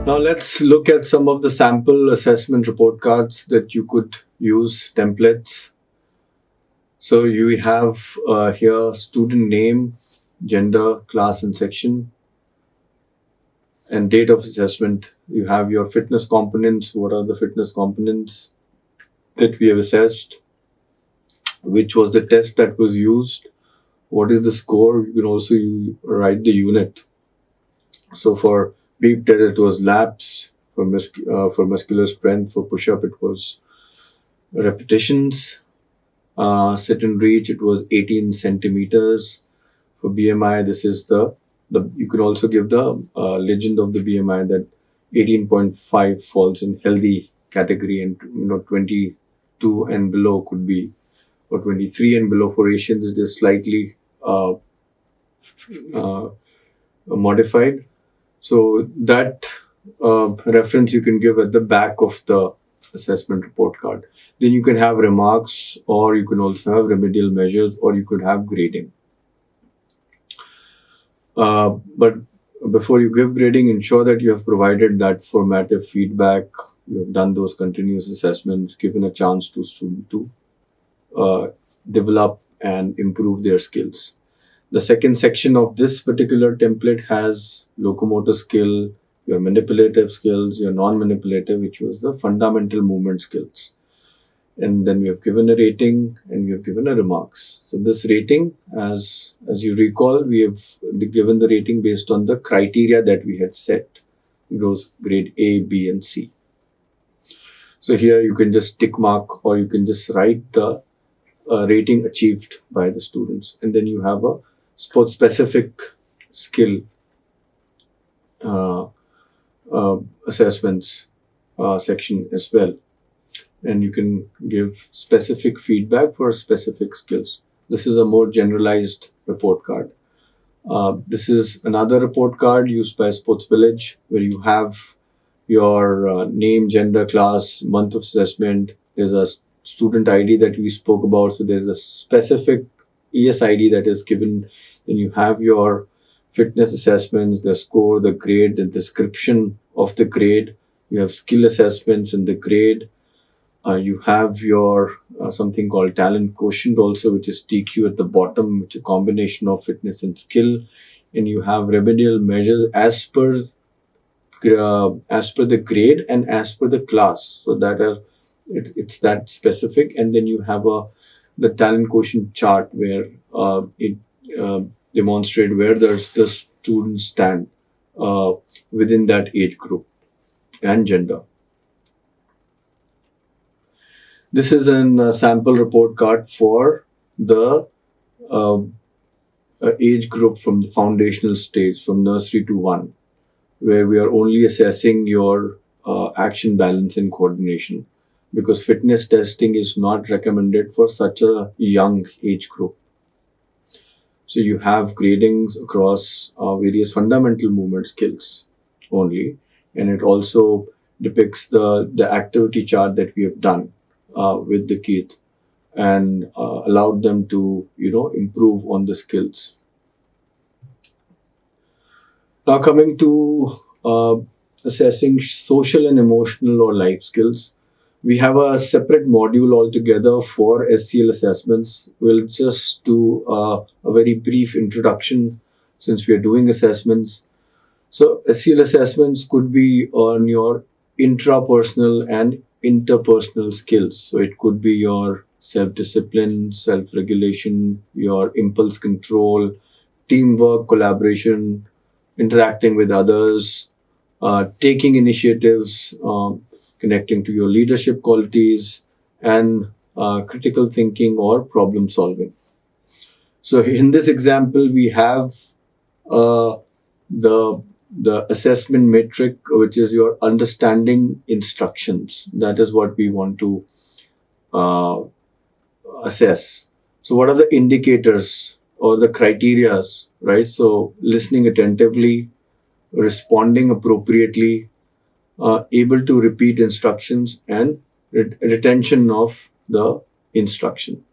Now let's look at some of the sample assessment report cards that you could use, templates. So you have here student name, gender, class and section, and date of assessment. You have your fitness components. What are the fitness components that we have assessed? Which was the test that was used? What is the score? You can also write the unit. So for beep test, it was laps. For muscular strength, for push up, it was repetitions. Sit and reach, it was 18 centimeters. For BMI, this is the you could also give the legend of the BMI that 18.5 falls in healthy category, and 22 and below could be, or 23 and below for Asians it is slightly uh, modified. So that reference you can give at the back of the assessment report card. Then you can have remarks, or you can also have remedial measures, or you could have grading. But before you give grading, ensure that you have provided that formative feedback. You have done those continuous assessments, given a chance to student to uh, develop and improve their skills. The second section of this particular template has locomotor skill, your manipulative skills, your non-manipulative, which was the fundamental movement skills. And then we have given a rating and we have given a remarks. So this rating, as you recall, we have given the rating based on the criteria that we had set. It was grade A, B, and C. So here you can just tick mark, or you can just write the rating achieved by the students, and then you have a sports specific skill uh, assessments section as well, and you can give specific feedback for specific skills. This is a more generalized report card. This is another report card used by Sports Village, where you have your name, gender, class, month of assessment. There's a student ID that we spoke about. So there's a specific ESID that is given. Then you have your fitness assessments, the score, the grade, the description of the grade. You have skill assessments and the grade. You have your something called talent quotient also, which is TQ at the bottom, which is a combination of fitness and skill. And you have remedial measures as per the grade and as per the class. So that it's that specific. And then you have the talent quotient chart where it demonstrate where does the students stand within that age group and gender. This is an sample report card for the uh, age group from the foundational stage, from nursery to 1, where we are only assessing your action balance and coordination, because fitness testing is not recommended for such a young age group. So you have gradings across various fundamental movement skills only, and it also depicts the activity chart that we have done with the kids, and allowed them to improve on the skills. Now coming to assessing social and emotional or life skills, we have a separate module altogether for SCL assessments. We'll just do a very brief introduction since we are doing assessments. So SCL assessments could be on your intrapersonal and interpersonal skills. So it could be your self-discipline, self-regulation, your impulse control, teamwork, collaboration, interacting with others, taking initiatives, connecting to your leadership qualities, and critical thinking or problem solving. So in this example, we have uh, the the assessment metric, which is your understanding instructions. That is what we want to uh, assess. So what are the indicators or the criterias, right? So listening attentively, responding appropriately, able to repeat instructions, and retention of the instruction.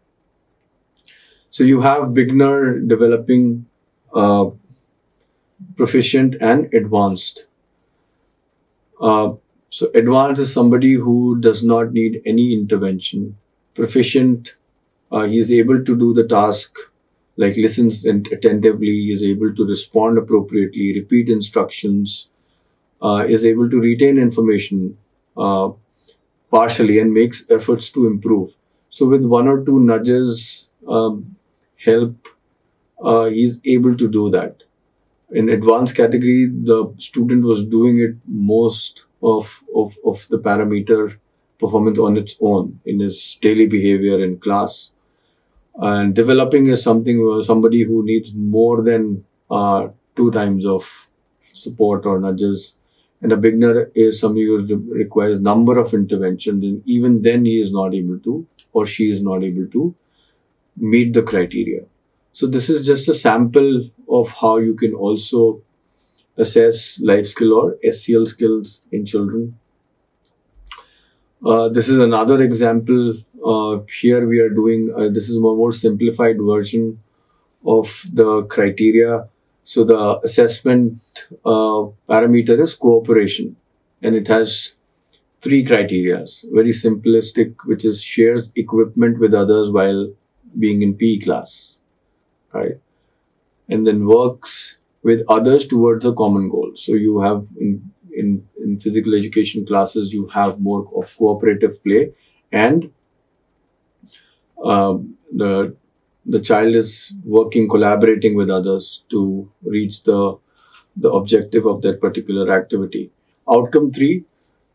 So you have beginner, developing, uh, proficient, and advanced. Uh, so advanced is somebody who does not need any intervention. Proficient, he is able to do the task, like listens attentively, is able to respond appropriately, repeat instructions, is able to retain information uh, partially, and makes efforts to improve. So with one or two nudges, help, he's able to do that. In advanced category, the student was doing it most of the parameter performance on its own in his daily behavior in class. And developing is something where somebody who needs more than two times of support or nudges. And a beginner is somebody who requires number of interventions, and even then he is not able to, or she is not able to meet the criteria. So this is just a sample of how you can also assess life skill or SCL skills in children. This is another example. Here we are doing, this is a more simplified version of the criteria. So the assessment parameter is cooperation, and it has three criteria. Very simplistic, which is shares equipment with others while being in PE class, right? And then works with others towards a common goal. So you have in physical education classes, you have more of cooperative play, and the child is working, collaborating with others to reach the objective of that particular activity. Outcome three.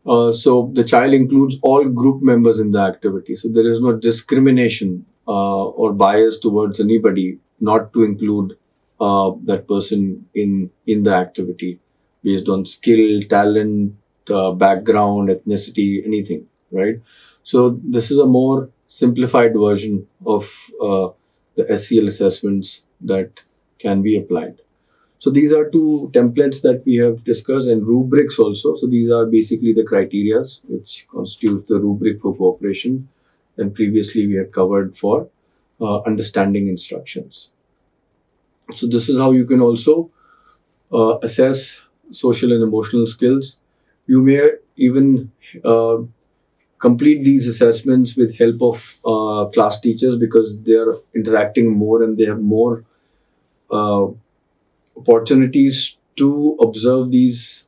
So the child includes all group members in the activity. So there is no discrimination or bias towards anybody not to include that person in the activity based on skill, talent, background, ethnicity, anything, right? So this is a more simplified version of the SCL assessments that can be applied. So these are two templates that we have discussed, and rubrics also. So these are basically the criterias which constitute the rubric for cooperation. And previously we had covered for understanding instructions. So this is how you can also assess social and emotional skills. You may even complete these assessments with help of class teachers, because they are interacting more and they have more uh, opportunities to observe these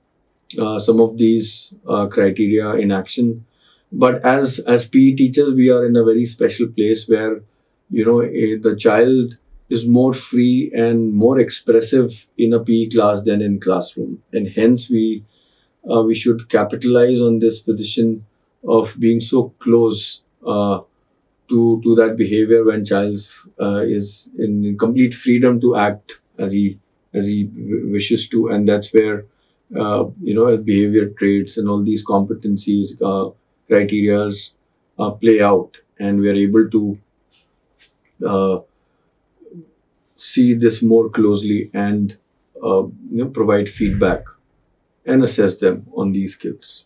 some of these criteria in action. But as PE teachers, we are in a very special place where the child is more free and more expressive in a PE class than in classroom, and hence we should capitalize on this position of being so close to that behavior when child is in complete freedom to act as he wishes to. And that's where behavior traits and all these competencies criterias play out, and we are able to uh, see this more closely and provide feedback and assess them on these skills.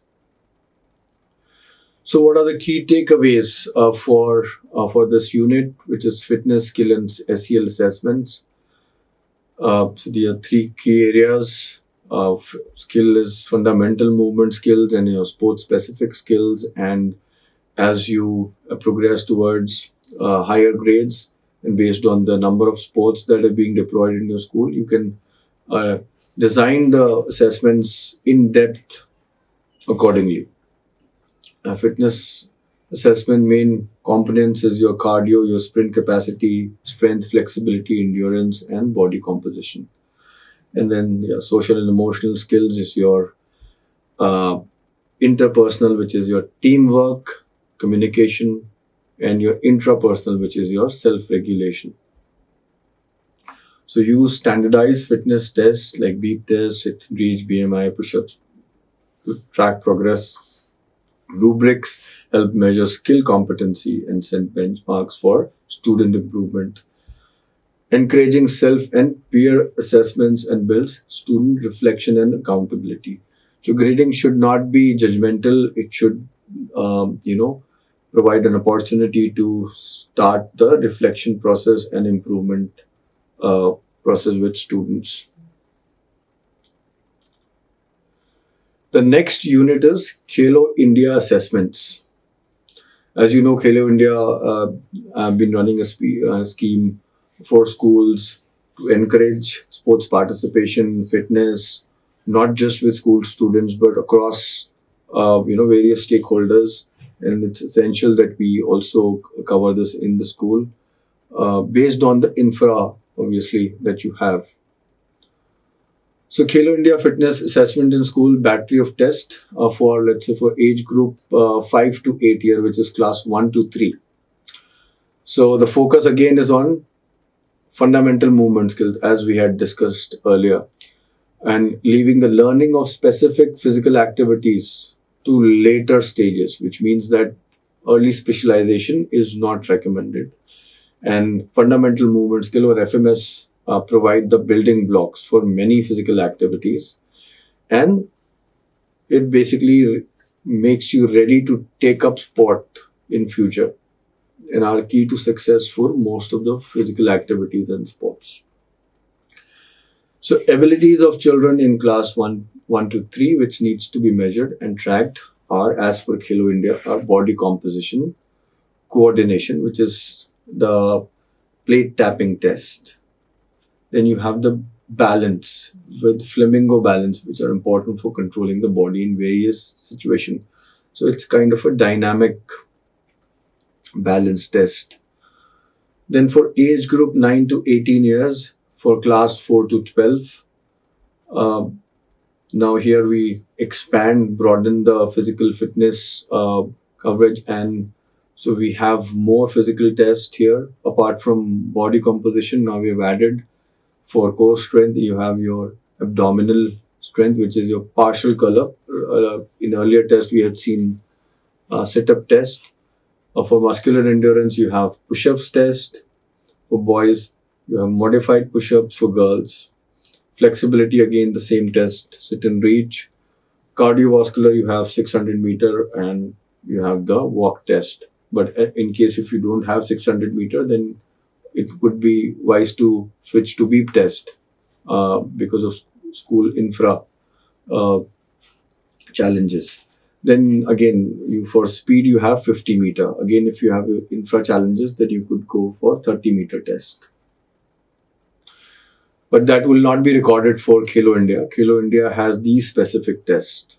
So, what are the key takeaways for this unit, which is fitness, skill, and SEL assessments? So, there are three key areas. Skill is fundamental movement skills and your sports specific skills. And as you progress towards higher grades, and based on the number of sports that are being deployed in your school, you can uh, design the assessments in depth accordingly. Fitness assessment main components is your cardio, your sprint capacity, strength, flexibility, endurance, and body composition. And then social and emotional skills is your uh, interpersonal, which is your teamwork, communication, and your intrapersonal, which is your self-regulation. So use standardized fitness tests like beep tests, reach, BMI, push-ups to track progress. Rubrics help measure skill competency and set benchmarks for student improvement. Encouraging self and peer assessments and builds student reflection and accountability. So grading should not be judgmental. It should, provide an opportunity to start the reflection process and improvement uh, process with students. The next unit is Khelo India assessments. As you know, Khelo India have been running a scheme for schools to encourage sports participation, fitness, not just with school students but across various stakeholders. And it's essential that we also cover this in the school based on the infra, obviously, that you have. So Khelo India Fitness Assessment in School Battery of Test for, let's say, for age group 5 to 8 year, which is class 1 to 3. So the focus again is on fundamental movement skills, as we had discussed earlier, and leaving the learning of specific physical activities to later stages, which means that early specialization is not recommended. And fundamental movement skill, or FMS, provide the building blocks for many physical activities, and it basically makes you ready to take up sport in future, and are key to success for most of the physical activities and sports. So abilities of children in class 1 to 3, which needs to be measured and tracked, are, as per Khelo India, are body composition, coordination, which is the plate tapping test. Then you have the balance with flamingo balance, which are important for controlling the body in various situations. So it's kind of a dynamic balance test. Then for age group 9 to 18 years, for class 4 to 12, now here we expand, broaden the physical fitness coverage, and so we have more physical tests here. Apart from body composition, now we have added, for core strength, you have your abdominal strength, which is your partial color. In earlier tests, we had seen sit-up test. For muscular endurance, you have push-ups test. For boys, you have modified push-ups. For girls, flexibility, again the same test, sit and reach. Cardiovascular, you have 600 meter and you have the walk test. But in case if you don't have 600 meter, then it would be wise to switch to beep test because of school infra challenges. Then again, for speed, you have 50 meter. Again, if you have infra challenges, then you could go for 30 meter test. But that will not be recorded for Khelo India. Khelo India has these specific tests.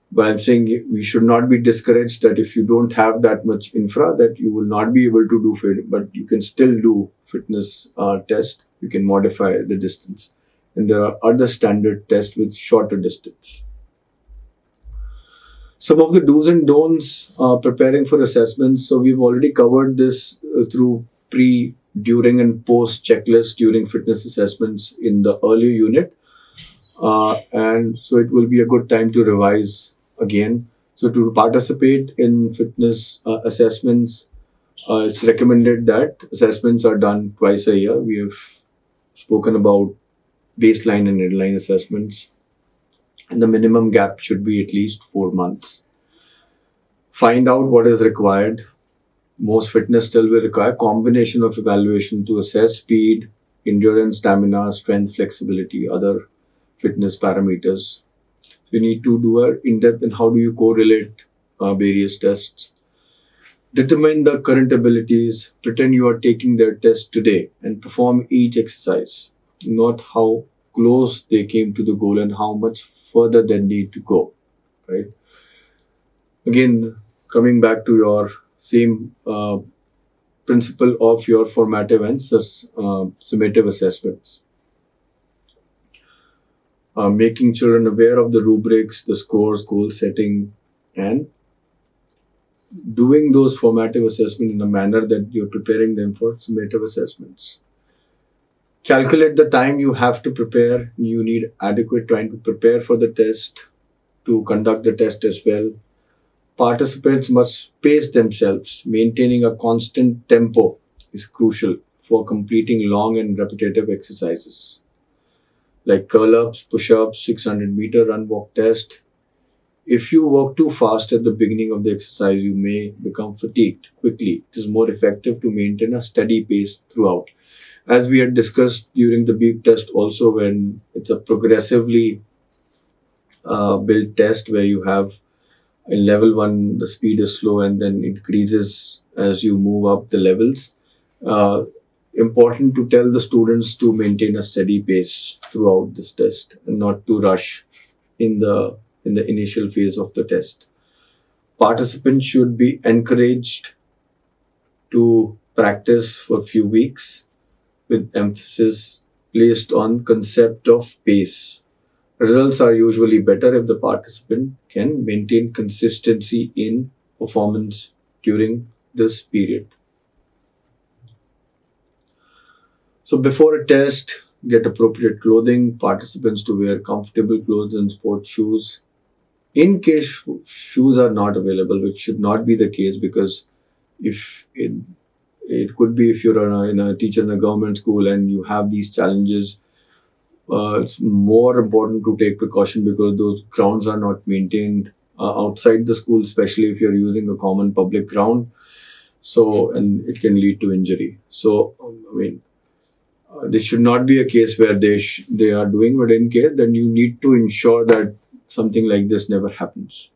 But I'm saying we should not be discouraged that if you don't have that much infra, that you will not be able to do fit, but you can still do fitness test. You can modify the distance. And there are other standard tests with shorter distance. Some of the do's and don'ts preparing for assessments. So we've already covered this through pre, during and post checklist during fitness assessments in the earlier unit. And so it will be a good time to revise again. So to participate in fitness assessments, it's recommended that assessments are done twice a year. We have spoken about baseline and inline assessments, and the minimum gap should be at least 4 months. Find out what is required. Most fitness still will require combination of evaluation to assess speed, endurance, stamina, strength, flexibility, other fitness parameters. So you need to do a in-depth and how do you correlate various tests. Determine the current abilities. Pretend you are taking their test today and perform each exercise, not how close they came to the goal and how much further they need to go, right? Again, coming back to your same principle of your formative and summative assessments. Making children aware of the rubrics, the scores, goal setting, and doing those formative assessments in a manner that you're preparing them for summative assessments. Calculate the time you have to prepare. You need adequate time to prepare for the test, to conduct the test as well. Participants must pace themselves. Maintaining a constant tempo is crucial for completing long and repetitive exercises like curl-ups, push-ups, 600-meter run-walk test. If you walk too fast at the beginning of the exercise, you may become fatigued quickly. It is more effective to maintain a steady pace throughout. As we had discussed during the beep test also, when it's a progressively built test where you have in level 1 the speed is slow and then increases as you move up the levels. uh, Important to tell the students to maintain a steady pace throughout this test and not to rush in the initial phase of the test. Participants should be encouraged to practice for a few weeks with emphasis placed on concept of pace. Results are usually better if the participant can maintain consistency in performance during this period. So before a test, get appropriate clothing, participants to wear comfortable clothes and sports shoes. In case shoes are not available, which should not be the case, because if it could be if you're in a teacher in a government school and you have these challenges, it's more important to take precaution because those grounds are not maintained outside the school, especially if you're using a common public ground. So, and it can lead to injury. So, I mean, this should not be a case where they are doing, but in case, then you need to ensure that something like this never happens.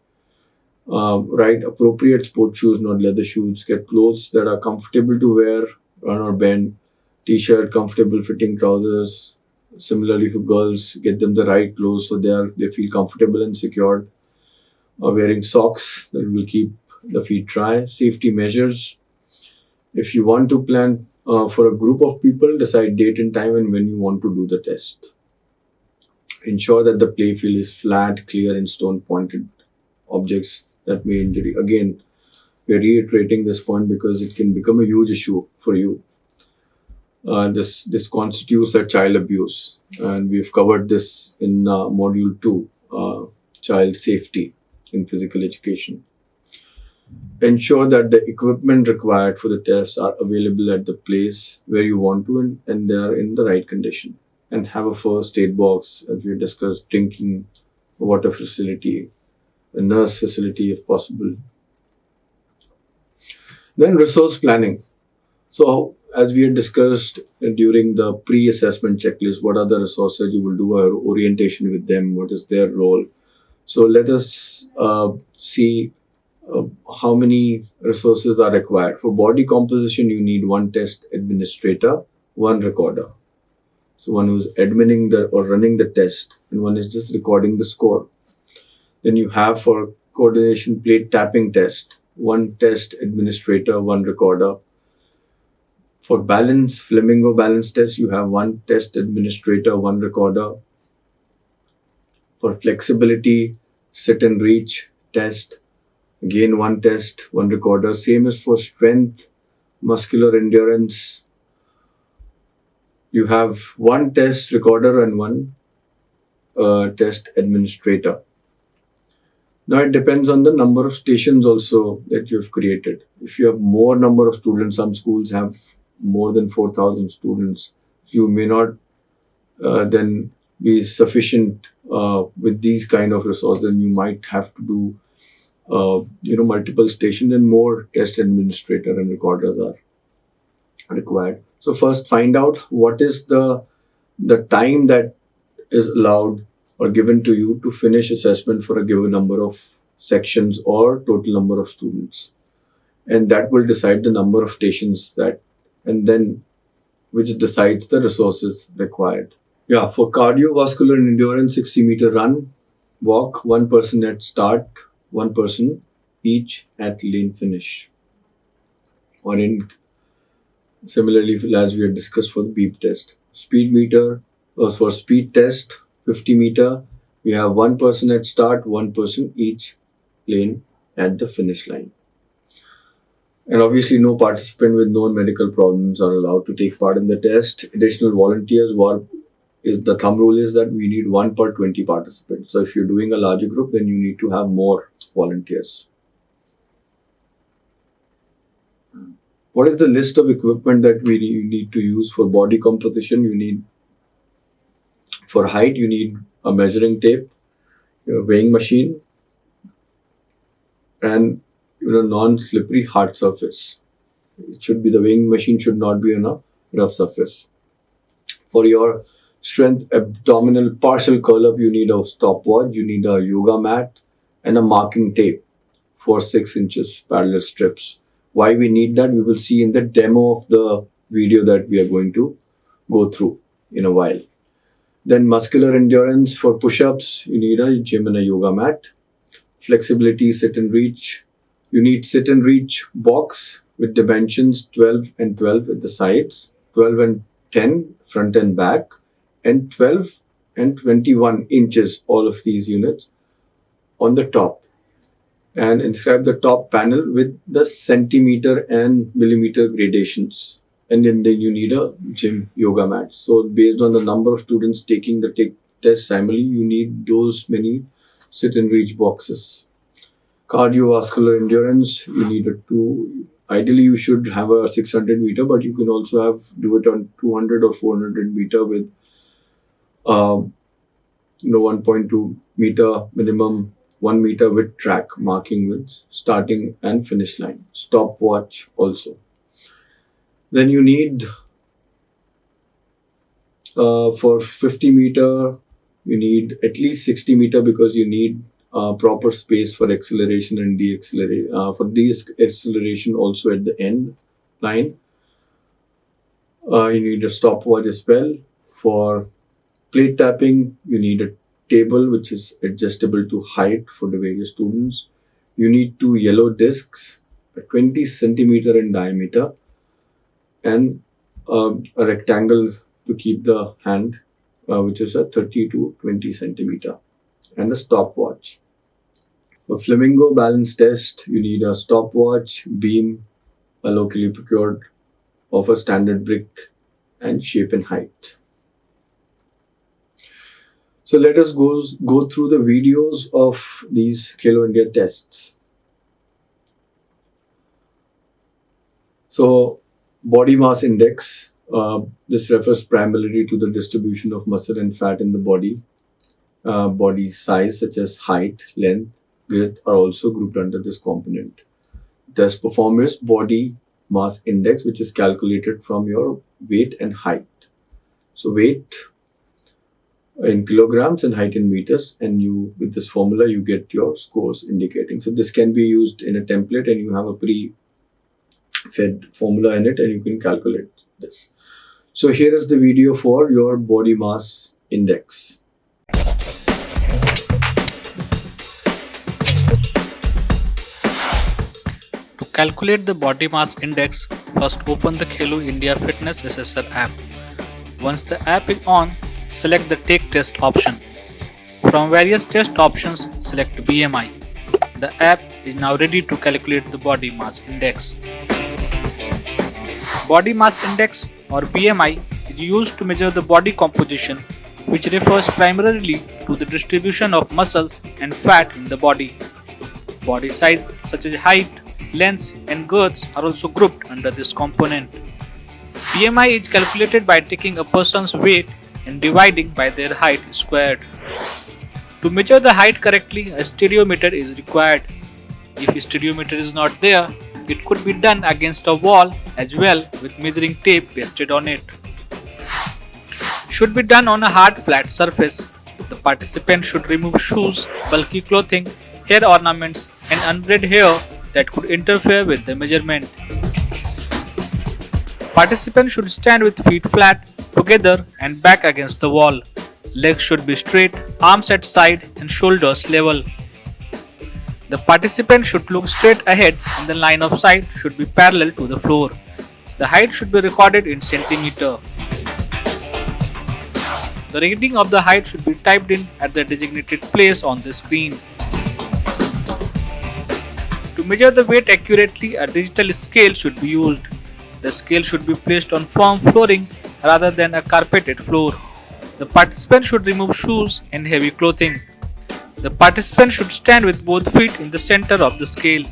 Right, appropriate sports shoes, not leather shoes. Get clothes that are comfortable to wear, run or bend. T-shirt, comfortable fitting trousers. Similarly for girls, get them the right clothes so they feel comfortable and secured. Wearing socks that will keep the feet dry. Safety measures. If you want to plan for a group of people, decide date and time and when you want to do the test. Ensure that the playfield is flat, clear, and stone pointed objects that may injury. Again, we're reiterating this point because it can become a huge issue for you. This constitutes a child abuse, and we've covered this in module 2, child safety in physical education. Ensure that the equipment required for the tests are available at the place where you want to, and they are in the right condition. And have a first aid box, as we discussed, drinking water facility, a nurse facility if possible. Then resource planning. So, as we had discussed during the pre-assessment checklist, what are the resources you will do our orientation with them? What is their role? So, let us see how many resources are required. For body composition, you need one test administrator, one recorder. So, one who's adminning or running the test, and one is just recording the score. Then you have for coordination plate tapping test, one test administrator, one recorder. For balance, flamingo balance test, you have one test administrator, one recorder. For flexibility, sit and reach test, again one test, one recorder. Same as for strength, muscular endurance. You have one test recorder and one test administrator. Now it depends on the number of stations also that you've created. If you have more number of students, some schools have more than 4,000 students, you may not then be sufficient with these kind of resources, and you might have to do multiple stations, and more test administrator and recorders are required. So first find out what is the time that is allowed or given to you to finish assessment for a given number of sections or total number of students, and that will decide the number of stations that, and then which decides the resources required. Yeah, for cardiovascular and endurance, 60-meter run, walk, one person at start, one person each at lane finish. Or in similarly, as we had discussed for the beep test, speed meter was for speed test, 50-meter. We have one person at start, one person each lane at the finish line. And obviously, no participant with known medical problems are allowed to take part in the test. Additional volunteers, the thumb rule is that we need 1 per 20 participants. So if you're doing a larger group, then you need to have more volunteers. What is the list of equipment that we need to use for body composition? You need, for height, you need a measuring tape, a weighing machine, and non-slippery hard surface. It should be, the weighing machine should not be on a rough surface. For your Strength abdominal partial curl up, you need a stopwatch, you need a yoga mat, and a marking tape for 6 inches parallel strips. Why we need that, we will see in the demo of the video that we are going to go through in a while. Then muscular endurance for push-ups, you need a gym and a yoga mat. Flexibility, sit and reach. You need sit and reach box with dimensions 12 and 12 at the sides, 12 and 10 front and back, and 12 and 21 inches, all of these units on the top. And inscribe the top panel with the centimeter and millimeter gradations. And then you need a gym yoga mat. So based on the number of students taking the test simultaneously, you need those many sit and reach boxes. Cardiovascular endurance, you need a two. Ideally, you should have a 600 meter, but you can also do it on 200 or 400 meter with 1.2 meter minimum, 1 meter with track marking with starting and finish line. Stopwatch also. Then you need for 50 meter, you need at least 60 meter because you need proper space for acceleration and deceleration. For deceleration also at the end line. You need a stopwatch as well. For plate tapping, you need a table which is adjustable to height for the various students. You need 2 yellow discs, 20 centimeter in diameter, and a rectangle to keep the hand, which is a 30 to 20 centimeter, and a stopwatch. For flamingo balance test, you need a stopwatch, beam, a locally procured of a standard brick, and shape and height. So let us go through the videos of these Khelo India tests. So body mass index, this refers primarily to the distribution of muscle and fat in the body. Body size such as height, length, girth are also grouped under this component. Test performance body mass index, which is calculated from your weight and height. So weight in kilograms and height in meters, and you with this formula you get your scores indicating. So this can be used in a template and you have a pre-fed formula in it and you can calculate this. So here is the video for your body mass index. To calculate the body mass index, first open the Khelo India Fitness Assessor app. Once the app is on, select the Take Test option. From various test options, select BMI. The app is now ready to calculate the body mass index. Body mass index or BMI is used to measure the body composition, which refers primarily to the distribution of muscles and fat in the body. Body size such as height, length and girths are also grouped under this component. BMI is calculated by taking a person's weight and dividing by their height squared. To measure the height correctly, a stereometer is required. If a stereometer is not there, it could be done against a wall as well with measuring tape pasted on it. It should be done on a hard flat surface. The participant should remove shoes, bulky clothing, hair ornaments and unbraid hair that could interfere with the measurement. Participants should stand with feet flat, together and back against the wall. Legs should be straight, arms at side and shoulders level. The participant should look straight ahead and the line of sight should be parallel to the floor. The height should be recorded in centimeter. The reading of the height should be typed in at the designated place on the screen. To measure the weight accurately, a digital scale should be used. The scale should be placed on firm flooring rather than a carpeted floor. The participant should remove shoes and heavy clothing. The participant should stand with both feet in the center of the scale.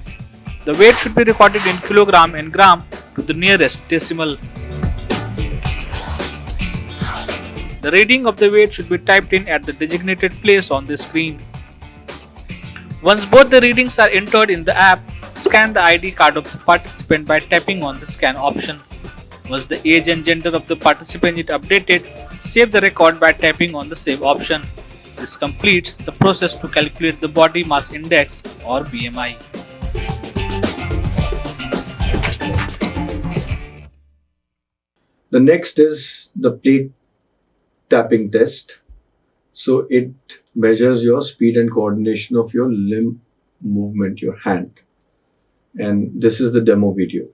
The weight should be recorded in kilogram and gram to the nearest decimal. The reading of the weight should be typed in at the designated place on the screen. Once both the readings are entered in the app, scan the ID card of the participant by tapping on the scan option. Once the age and gender of the participant is updated, Save the record by tapping on the Save option. This completes the process to calculate the body mass index or BMI. The next is the plate tapping test. So it measures your speed and coordination of your limb movement, your hand. And this is the demo video.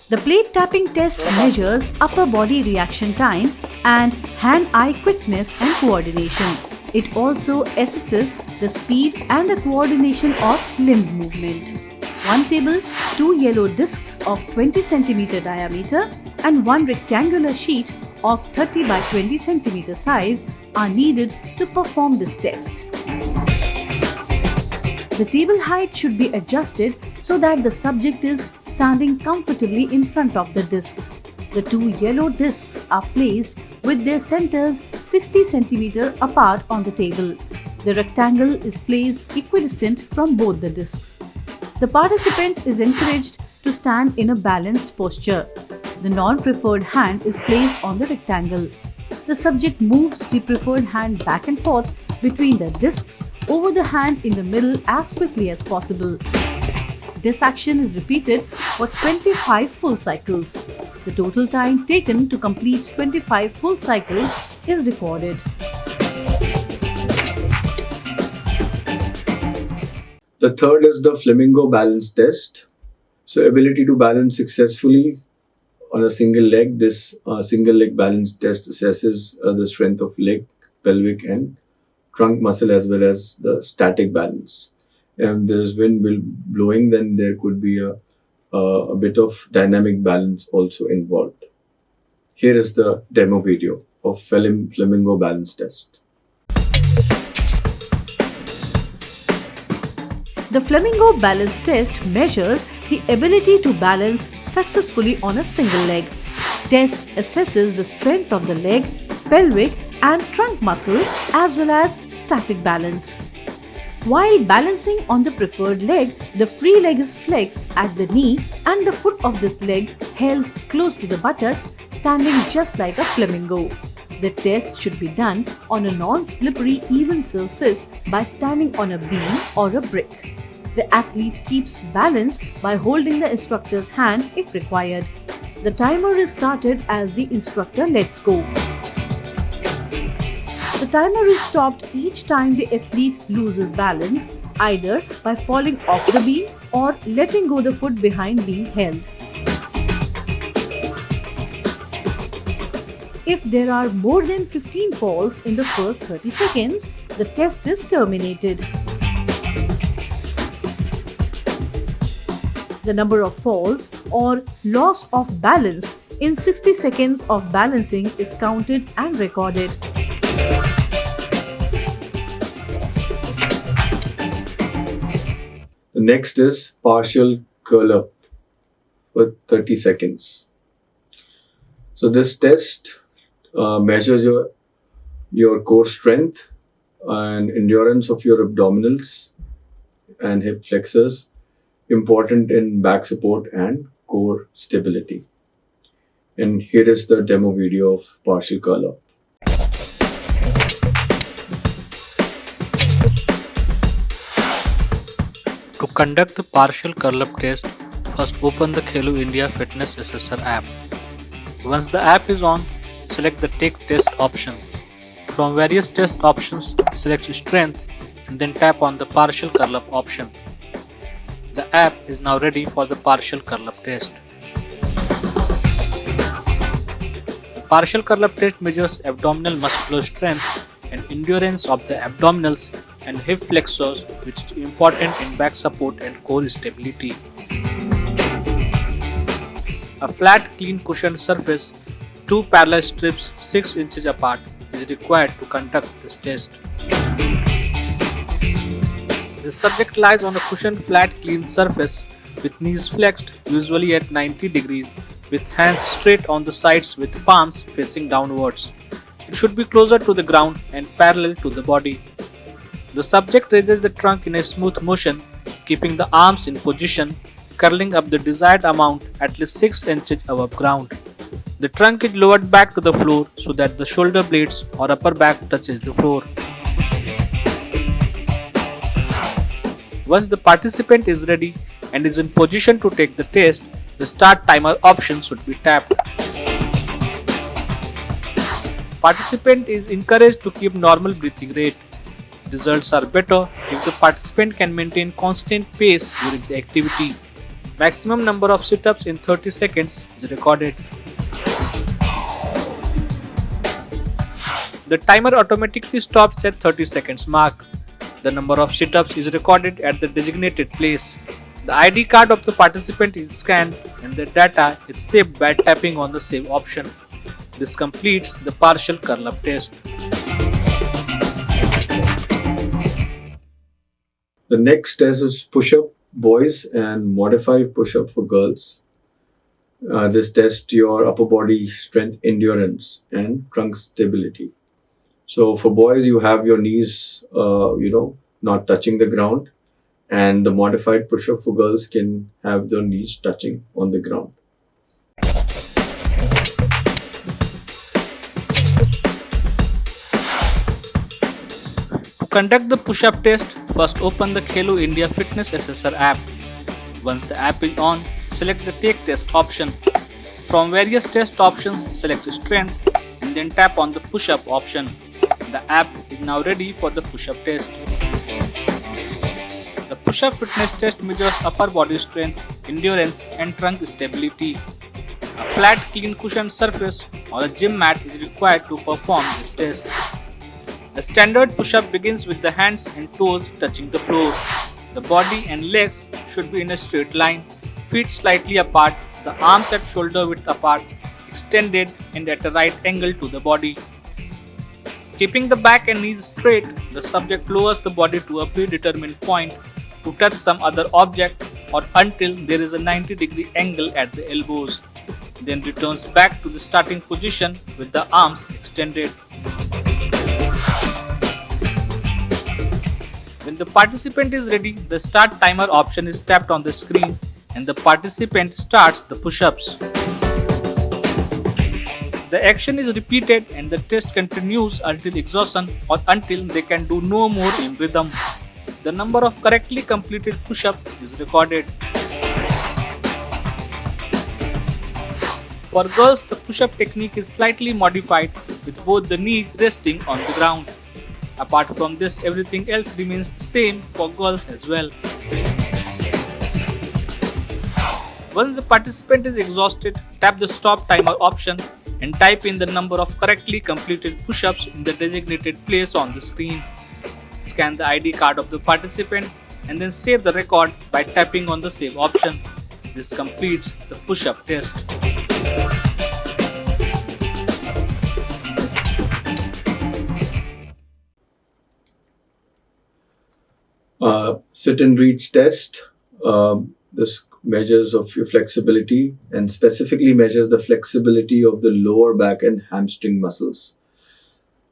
The plate tapping test measures upper body reaction time and hand-eye quickness and coordination. It also assesses the speed and the coordination of limb movement. One table, two yellow discs of 20 cm diameter and one rectangular sheet of 30 by 20 cm size are needed to perform this test. The table height should be adjusted so that the subject is standing comfortably in front of the discs. The two yellow discs are placed with their centers 60 cm apart on the table. The rectangle is placed equidistant from both the discs. The participant is encouraged to stand in a balanced posture. The non-preferred hand is placed on the rectangle. The subject moves the preferred hand back and forth between the discs over the hand in the middle as quickly as possible. This action is repeated for 25 full cycles. The total time taken to complete 25 full cycles is recorded. The third is the flamingo balance test. So ability to balance successfully on a single leg. This single leg balance test assesses the strength of leg, pelvic and trunk muscle as well as the static balance. If there is wind blowing, then there could be a bit of dynamic balance also involved. Here is the demo video of flamingo balance test. The flamingo balance test measures the ability to balance successfully on a single leg. Test assesses the strength of the leg, pelvic and trunk muscle as well as static balance. While balancing on the preferred leg, the free leg is flexed at the knee and the foot of this leg held close to the buttocks, standing just like a flamingo. The test should be done on a non-slippery even surface by standing on a beam or a brick. The athlete keeps balance by holding the instructor's hand if required. The timer is started as the instructor lets go. The timer is stopped each time the athlete loses balance, either by falling off the beam or letting go the foot behind being held. If there are more than 15 falls in the first 30 seconds, the test is terminated. The number of falls or loss of balance in 60 seconds of balancing is counted and recorded. The next is partial curl up for 30 seconds. So this test measures your core strength and endurance of your abdominals and hip flexors, important in back support and core stability. And here is the demo video of partial curl up. To conduct the partial curl-up test, first open the Khelo India Fitness Assessor app. Once the app is on, select the Take Test option. From various test options, select Strength and then tap on the Partial Curl-up option. The app is now ready for the partial curl-up test. The partial curl-up test measures abdominal muscular strength and endurance of the abdominals and hip flexors, which is important in back support and core stability. A flat, clean cushioned surface, two parallel strips 6 inches apart is required to conduct this test. The subject lies on a cushioned flat clean surface with knees flexed, usually at 90 degrees, with hands straight on the sides with palms facing downwards. It should be closer to the ground and parallel to the body. The subject raises the trunk in a smooth motion, keeping the arms in position, curling up the desired amount at least 6 inches above ground. The trunk is lowered back to the floor so that the shoulder blades or upper back touches the floor. Once the participant is ready and is in position to take the test, the start timer option should be tapped. Participant is encouraged to keep normal breathing rate. Results are better if the participant can maintain constant pace during the activity. Maximum number of sit-ups in 30 seconds is recorded. The timer automatically stops at 30 seconds mark. The number of sit-ups is recorded at the designated place. The ID card of the participant is scanned and the data is saved by tapping on the save option. This completes the partial curl-up test. The next test is push-up boys and modify push-up for girls. This tests your upper body strength, endurance, and trunk stability. So for boys, you have your knees, not touching the ground, and the modified push-up for girls can have their knees touching on the ground. To conduct the push-up test, first open the Khelo India Fitness Assessor app. Once the app is on, select the Take Test option. From various test options, select Strength and then tap on the Push-up option. The app is now ready for the push-up test. The push-up fitness test measures upper body strength, endurance and trunk stability. A flat, clean cushioned surface or a gym mat is required to perform this test. The standard push-up begins with the hands and toes touching the floor. The body and legs should be in a straight line, feet slightly apart, the arms at shoulder width apart, extended and at a right angle to the body. Keeping the back and knees straight, the subject lowers the body to a predetermined point to touch some other object or until there is a 90-degree angle at the elbows. Then returns back to the starting position with the arms extended. When the participant is ready, the start timer option is tapped on the screen and the participant starts the push-ups. The action is repeated and the test continues until exhaustion or until they can do no more in rhythm. The number of correctly completed push-ups is recorded. For girls, the push-up technique is slightly modified with both the knees resting on the ground. Apart from this, everything else remains the same for girls as well. Once the participant is exhausted, tap the stop timer option and type in the number of correctly completed push-ups in the designated place on the screen. Scan the ID card of the participant and then save the record by tapping on the save option. This completes the push-up test. Sit and reach test. This measures of your flexibility and specifically measures the flexibility of the lower back and hamstring muscles.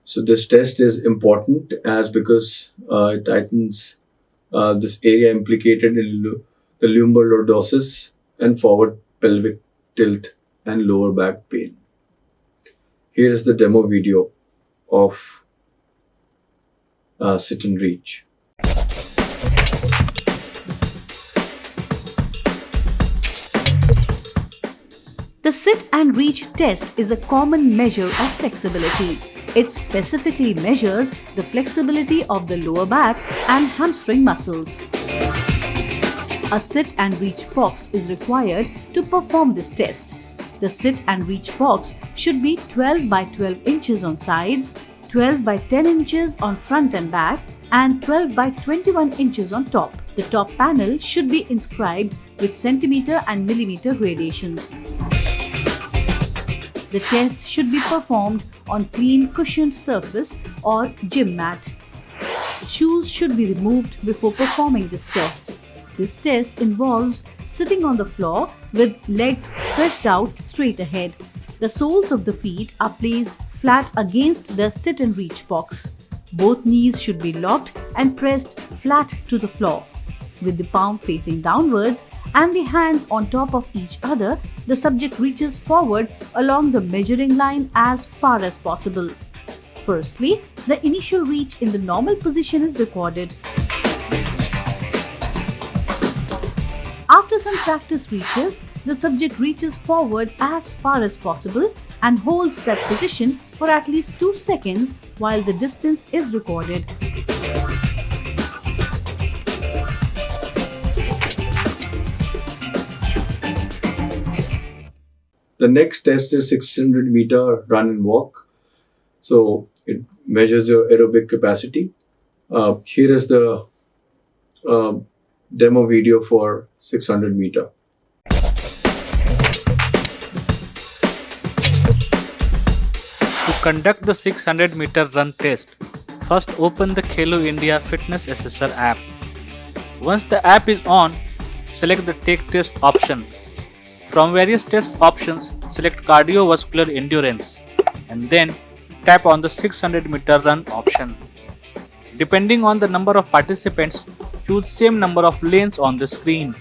So this test is important because it tightens this area implicated in the lumbar lordosis and forward pelvic tilt and lower back pain. Here is the demo video of sit and reach. The sit and reach test is a common measure of flexibility. It specifically measures the flexibility of the lower back and hamstring muscles. A sit and reach box is required to perform this test. The sit and reach box should be 12 by 12 inches on sides, 12 by 10 inches on front and back, and 12 by 21 inches on top. The top panel should be inscribed with centimeter and millimeter gradations. The test should be performed on clean cushioned surface or gym mat. Shoes should be removed before performing this test. This test involves sitting on the floor with legs stretched out straight ahead. The soles of the feet are placed flat against the sit and reach box. Both knees should be locked and pressed flat to the floor. With the palm facing downwards and the hands on top of each other, the subject reaches forward along the measuring line as far as possible. Firstly, the initial reach in the normal position is recorded. After some practice reaches, the subject reaches forward as far as possible and holds that position for at least 2 seconds while the distance is recorded. The next test is 600-meter run and walk. So it measures your aerobic capacity. Here is the demo video for 600 meter. To conduct the 600-meter run test, first open the Khelo India Fitness Assessor app. Once the app is on, select the Take Test option. From various test options, select Cardiovascular Endurance and then tap on the 600-meter run option. Depending on the number of participants, choose same number of lanes on the screen.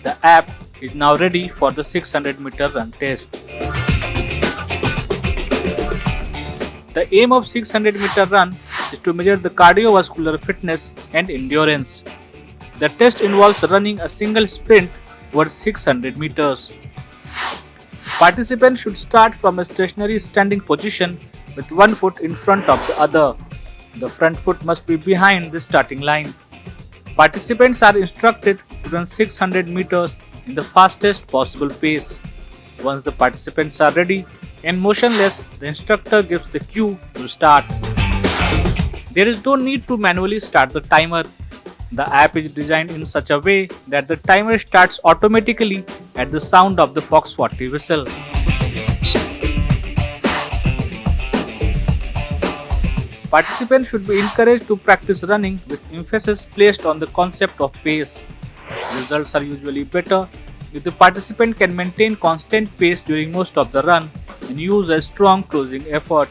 The app is now ready for the 600-meter run test. The aim of 600-meter run is to measure the cardiovascular fitness and endurance. The test involves running a single sprint over 600 meters. Participants should start from a stationary standing position with one foot in front of the other. The front foot must be behind the starting line. Participants are instructed to run 600 meters in the fastest possible pace. Once the participants are ready and motionless, the instructor gives the cue to start. There is no need to manually start the timer. The app is designed in such a way that the timer starts automatically at the sound of the Fox 40 whistle. Participants should be encouraged to practice running with emphasis placed on the concept of pace. Results are usually better if the participant can maintain constant pace during most of the run and use a strong closing effort.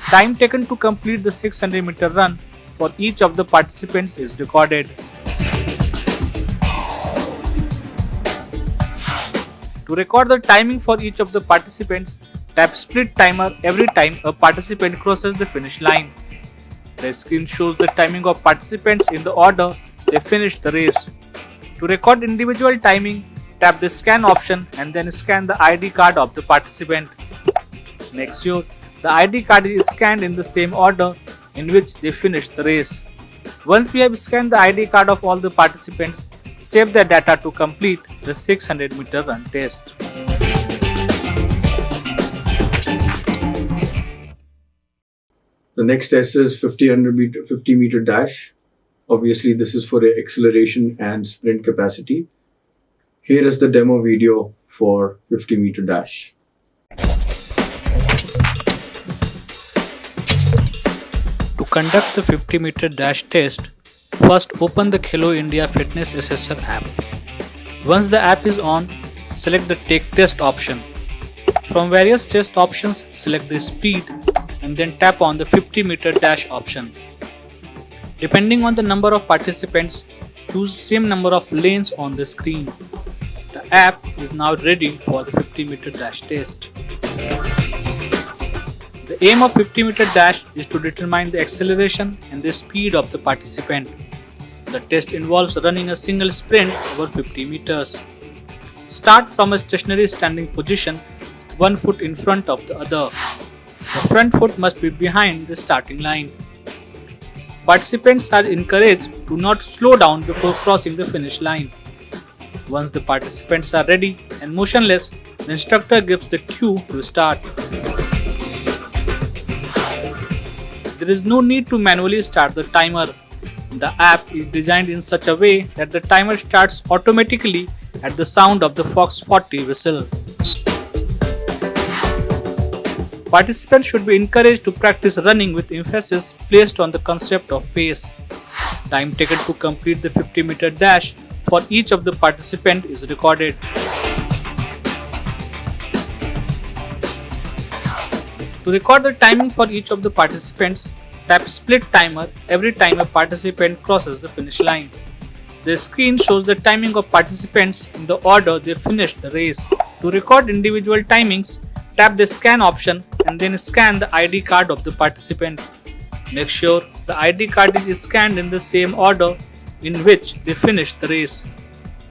Time taken to complete the 600-meter run for each of the participants is recorded. To record the timing for each of the participants, tap Split Timer every time a participant crosses the finish line. The screen shows the timing of participants in the order they finished the race. To record individual timing, tap the Scan option and then scan the ID card of the participant. Make sure the ID card is scanned in the same order in which they finished the race. Once you have scanned the ID card of all the participants, save the data to complete the 600-meter run test. The next test is 50-meter dash. Obviously, this is for acceleration and sprint capacity. Here is the demo video for 50-meter dash. To conduct the 50-meter dash test, first open the Khelo India Fitness Assessor app. Once the app is on, select the Take Test option. From various test options, select the speed and then tap on the 50-meter dash option. Depending on the number of participants, choose same number of lanes on the screen. The app is now ready for the 50-meter dash test. The aim of 50-meter dash is to determine the acceleration and the speed of the participant. The test involves running a single sprint over 50 meters. Start from a stationary standing position with one foot in front of the other. The front foot must be behind the starting line. Participants are encouraged to not slow down before crossing the finish line. Once the participants are ready and motionless, the instructor gives the cue to start. There is no need to manually start the timer. The app is designed in such a way that the timer starts automatically at the sound of the Fox 40 whistle. Participants should be encouraged to practice running with emphasis placed on the concept of pace. Time taken to complete the 50-meter dash for each of the participants is recorded. To record the timing for each of the participants, tap Split Timer every time a participant crosses the finish line. The screen shows the timing of participants in the order they finished the race. To record individual timings, tap the scan option and then scan the ID card of the participant. Make sure the ID card is scanned in the same order in which they finished the race.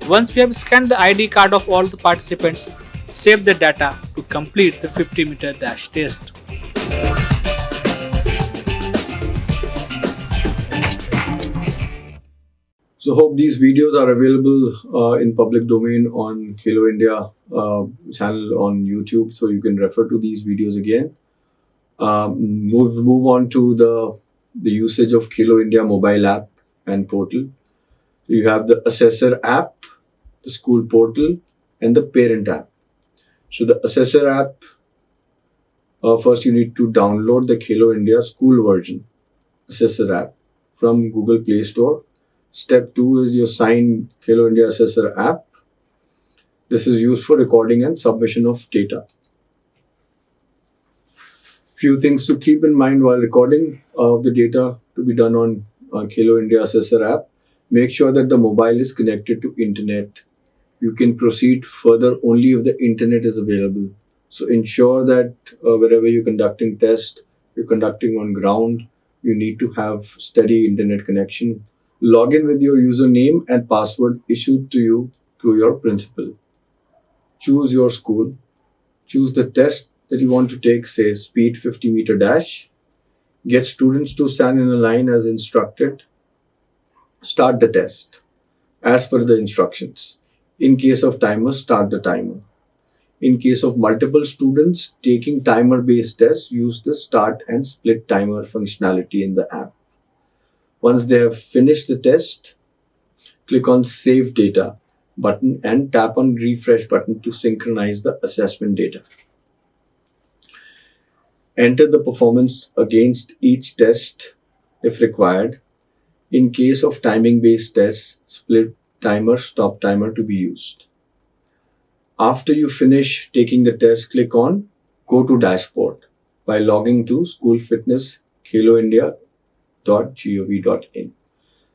Once you have scanned the ID card of all the participants, save the data to complete the 50-meter dash test. So hope these videos are available in public domain on Khelo India channel on YouTube, so you can refer to these videos again. Move on to the usage of Khelo India mobile app and portal. You have the assessor app, the school portal, and the parent app. So the assessor app, first you need to download the Khelo India school version assessor app from Google Play Store. Step 2 is your signed Khelo India assessor app. This is used for recording and submission of data. Few things to keep in mind while recording of the data to be done on Khelo India assessor app. Make sure that the mobile is connected to internet. You can proceed further only if the internet is available. So ensure that wherever you're conducting test, you're conducting on ground, you need to have steady internet connection. Log in with your username and password issued to you through your principal. Choose your school. Choose the test that you want to take, say speed 50-meter dash. Get students to stand in a line as instructed. Start the test as per the instructions. In case of timer, start the timer. In case of multiple students taking timer-based tests, use the start and split timer functionality in the app. Once they have finished the test, click on Save Data button and tap on Refresh button to synchronize the assessment data. Enter the performance against each test if required. In case of timing-based tests, split timer, stop timer to be used. After you finish taking the test, click on Go to Dashboard by logging to School Fitness KheloIndia.gov.in.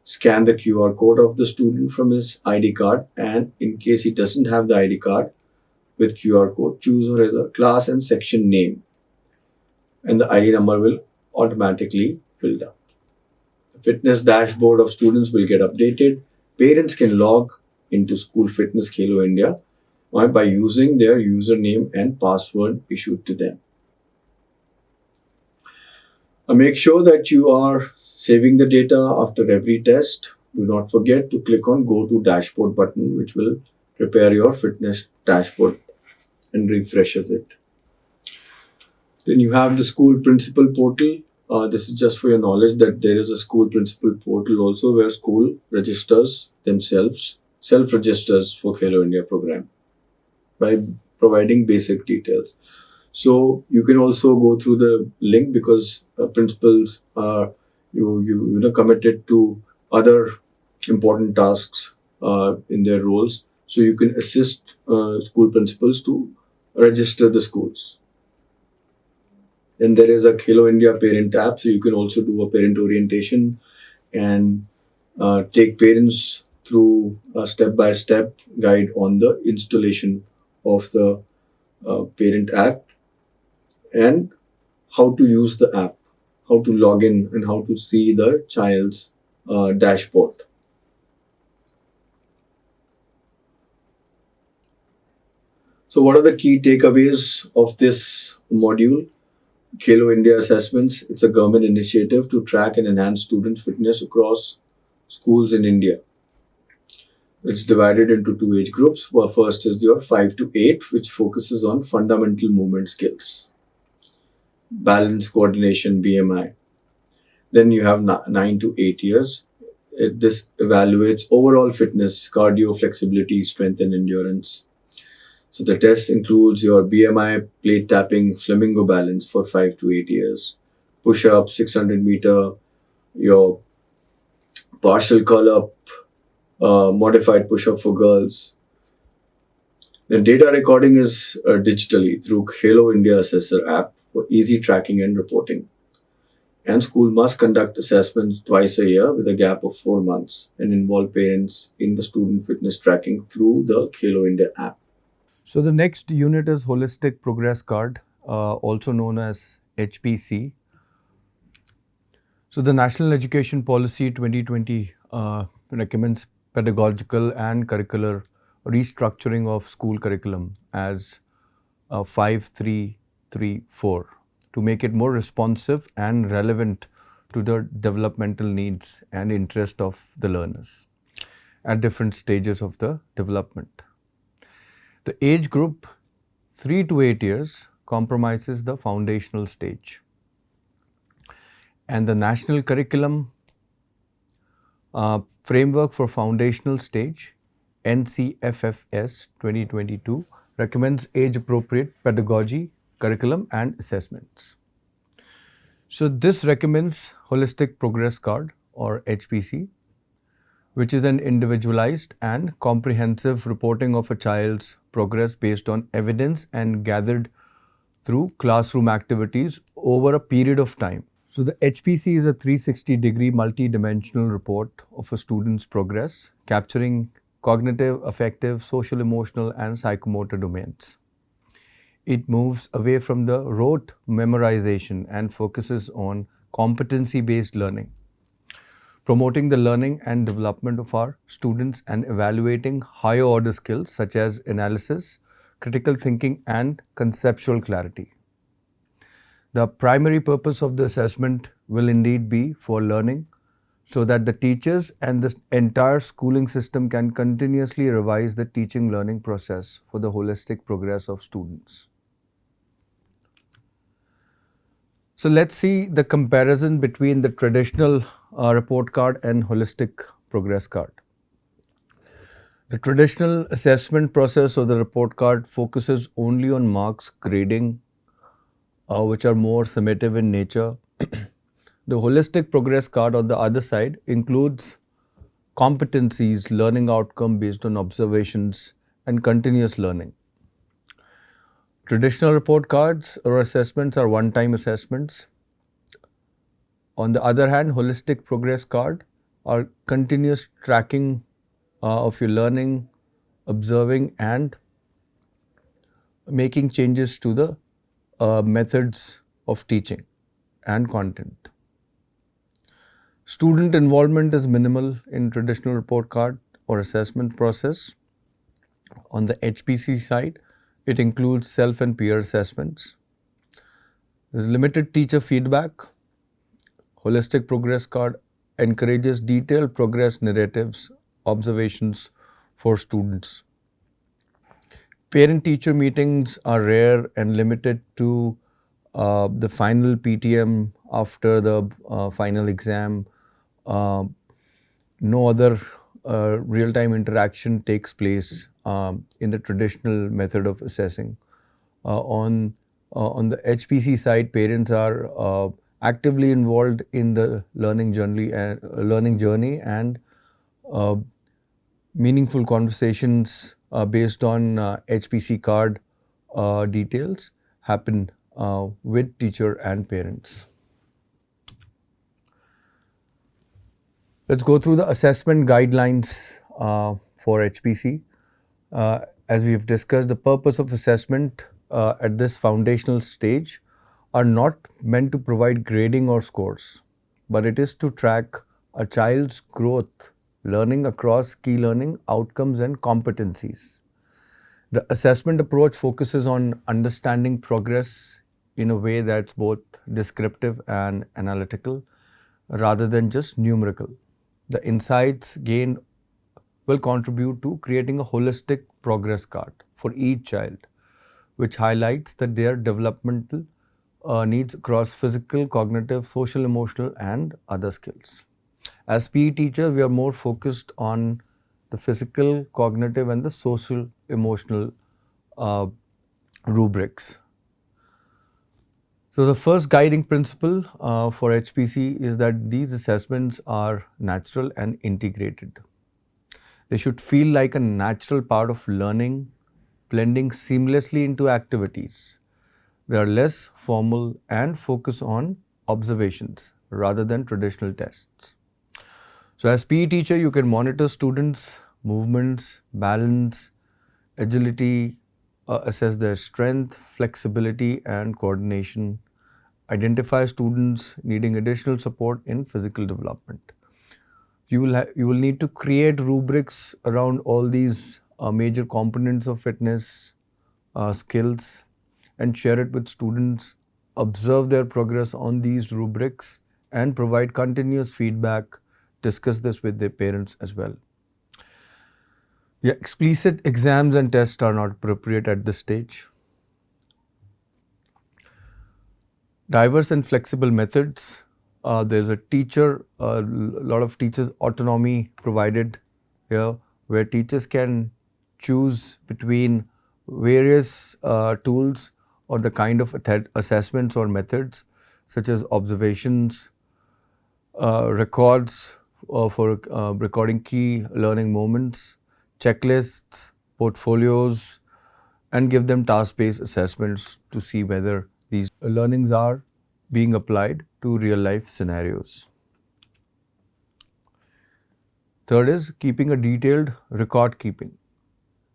Scan the QR code of the student from his ID card, and in case he doesn't have the ID card with QR code, choose his class and section name, and the ID number will automatically filled up. The fitness dashboard of students will get updated. Parents can log into School Fitness Khelo India by using their username and password issued to them. Make sure that you are saving the data after every test. Do not forget to click on Go to Dashboard button, which will prepare your fitness dashboard and refreshes it. Then you have the school principal portal. This is just for your knowledge that there is a school principal portal also where school registers themselves, self-registers for Khelo India program by providing basic details. So you can also go through the link because principals are committed to other important tasks in their roles. So you can assist school principals to register the schools. Then there is a Khelo India parent app, so you can also do a parent orientation and take parents through a step-by-step guide on the installation of the parent app and how to use the app, how to log in, and how to see the child's dashboard. So what are the key takeaways of this module? Khelo India Assessments, it's a government initiative to track and enhance student fitness across schools in India. It's divided into two age groups. First is your 5 to 8, which focuses on fundamental movement skills, balance, coordination, BMI. Then you have 9 to 8 years. This evaluates overall fitness, cardio, flexibility, strength, and endurance. So the test includes your BMI, plate tapping, flamingo balance for 5 to 8 years, push-up, 600 meter, your partial curl-up, modified push-up for girls. The data recording is digitally through Khelo India Assessor app for easy tracking and reporting. And school must conduct assessments twice a year with a gap of 4 months and involve parents in the student fitness tracking through the Khelo India app. So the next unit is Holistic Progress Card, also known as HPC. So the National Education Policy 2020 recommends pedagogical and curricular restructuring of school curriculum as 5334 to make it more responsive and relevant to the developmental needs and interest of the learners at different stages of the development. The age group 3 to 8 years comprises the foundational stage. And the National Curriculum Framework for Foundational Stage, NCFFS 2022, recommends age-appropriate pedagogy, curriculum and assessments. So this recommends Holistic Progress Card or HPC, which is an individualized and comprehensive reporting of a child's progress based on evidence and gathered through classroom activities over a period of time. So the HPC is a 360-degree multi-dimensional report of a student's progress, capturing cognitive, affective, social, emotional, and psychomotor domains. It moves away from the rote memorization and focuses on competency-based learning, promoting the learning and development of our students and evaluating higher order skills such as analysis, critical thinking, and conceptual clarity. The primary purpose of the assessment will indeed be for learning, so that the teachers and the entire schooling system can continuously revise the teaching learning process for the holistic progress of students. So let's see the comparison between the traditional report card and holistic progress card. The traditional assessment process or the report card focuses only on marks, grading, which are more summative in nature. The holistic progress card on the other side includes competencies, learning outcome based on observations, and continuous learning. Traditional report cards or assessments are one-time assessments. On the other hand, holistic progress card are continuous tracking of your learning, observing, and making changes to the methods of teaching and content. Student involvement is minimal in traditional report card or assessment process. On the HPC side, it includes self and peer assessments. There's limited teacher feedback. Holistic progress card encourages detailed progress narratives, observations for students. Parent-teacher meetings are rare and limited to the final PTM after the final exam. No other real-time interaction takes place in the traditional method of assessing. On the HPC side, parents are actively involved in the learning journey and meaningful conversations based on HPC card details happen with teacher and parents. Let's go through the assessment guidelines for HPC. As we've discussed, the purpose of assessment at this foundational stage are not meant to provide grading or scores, but it is to track a child's growth, learning across key learning outcomes and competencies. The assessment approach focuses on understanding progress in a way that's both descriptive and analytical rather than just numerical. The insights gained will contribute to creating a holistic progress card for each child, which highlights that their developmental needs across physical, cognitive, social, emotional, and other skills. As PE teachers, we are more focused on the physical, cognitive, and the social, emotional rubrics. So the first guiding principle for HPC is that these assessments are natural and integrated. They should feel like a natural part of learning, blending seamlessly into activities. They are less formal and focus on observations rather than traditional tests. So as PE teacher, you can monitor students' movements, balance, agility, assess their strength, flexibility, and coordination, identify students needing additional support in physical development. You will need to create rubrics around all these major components of fitness, skills, and share it with students, observe their progress on these rubrics, and provide continuous feedback. Discuss this with their parents as well. Yeah, explicit exams and tests are not appropriate at this stage. Diverse and flexible methods. There's a lot of teachers' autonomy provided here, where teachers can choose between various tools or the kind of assessments or methods, such as observations, records for recording key learning moments, checklists, portfolios, and give them task-based assessments to see whether these learnings are being applied to real-life scenarios. Third is keeping a detailed record keeping.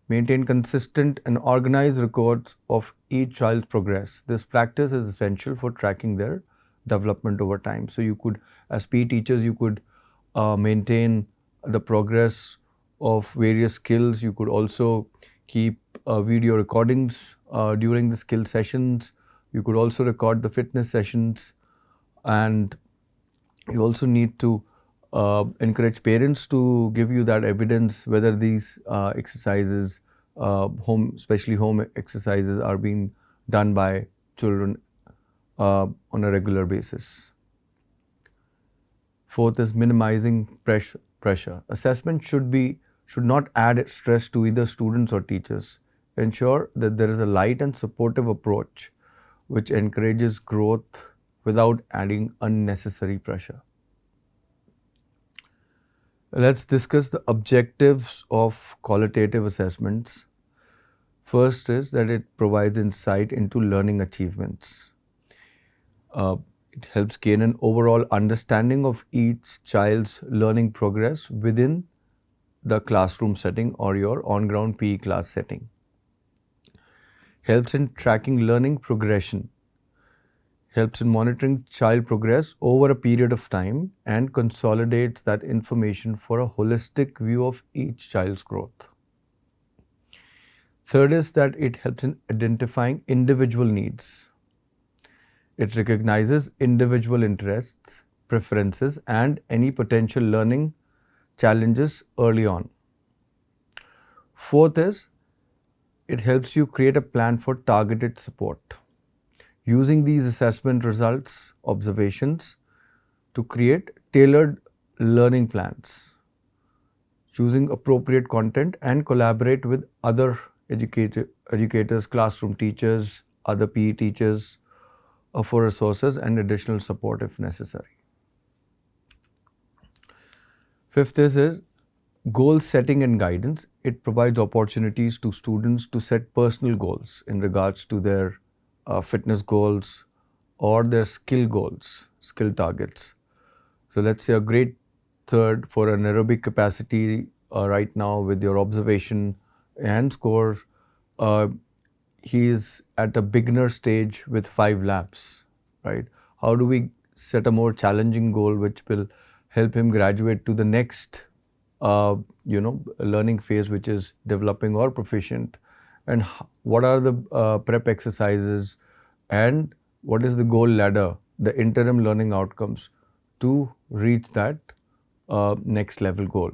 Maintain consistent and organized records of each child's progress. This practice is essential for tracking their development over time. So you could, as PE teachers, you could maintain the progress of various skills. You could also keep video recordings during the skill sessions. You could also record the fitness sessions, and you also need to encourage parents to give you that evidence whether these exercises, especially home exercises, are being done by children on a regular basis. Fourth is minimizing pressure. Assessment should not add stress to either students or teachers. Ensure that there is a light and supportive approach which encourages growth without adding unnecessary pressure. Let's discuss the objectives of qualitative assessments. First is that it provides insight into learning achievements. It helps gain an overall understanding of each child's learning progress within the classroom setting or your on-ground PE class setting. Helps in tracking learning progression. Helps in monitoring child progress over a period of time and consolidates that information for a holistic view of each child's growth. Third is that it helps in identifying individual needs. It recognizes individual interests, preferences, and any potential learning challenges early on. Fourth is it helps you create a plan for targeted support. Using these assessment results, observations, to create tailored learning plans, choosing appropriate content, and collaborate with other educators, classroom teachers, other PE teachers for resources and additional support if necessary. Fifth is goal setting and guidance. It provides opportunities to students to set personal goals in regards to their fitness goals or their skill goals, skill targets. So let's say a grade third for an aerobic capacity right now with your observation and score, he is at a beginner stage with 5 laps, right? How do we set a more challenging goal which will help him graduate to the next learning phase, which is developing or proficient, and what are the prep exercises and what is the goal ladder, the interim learning outcomes to reach that next level goal.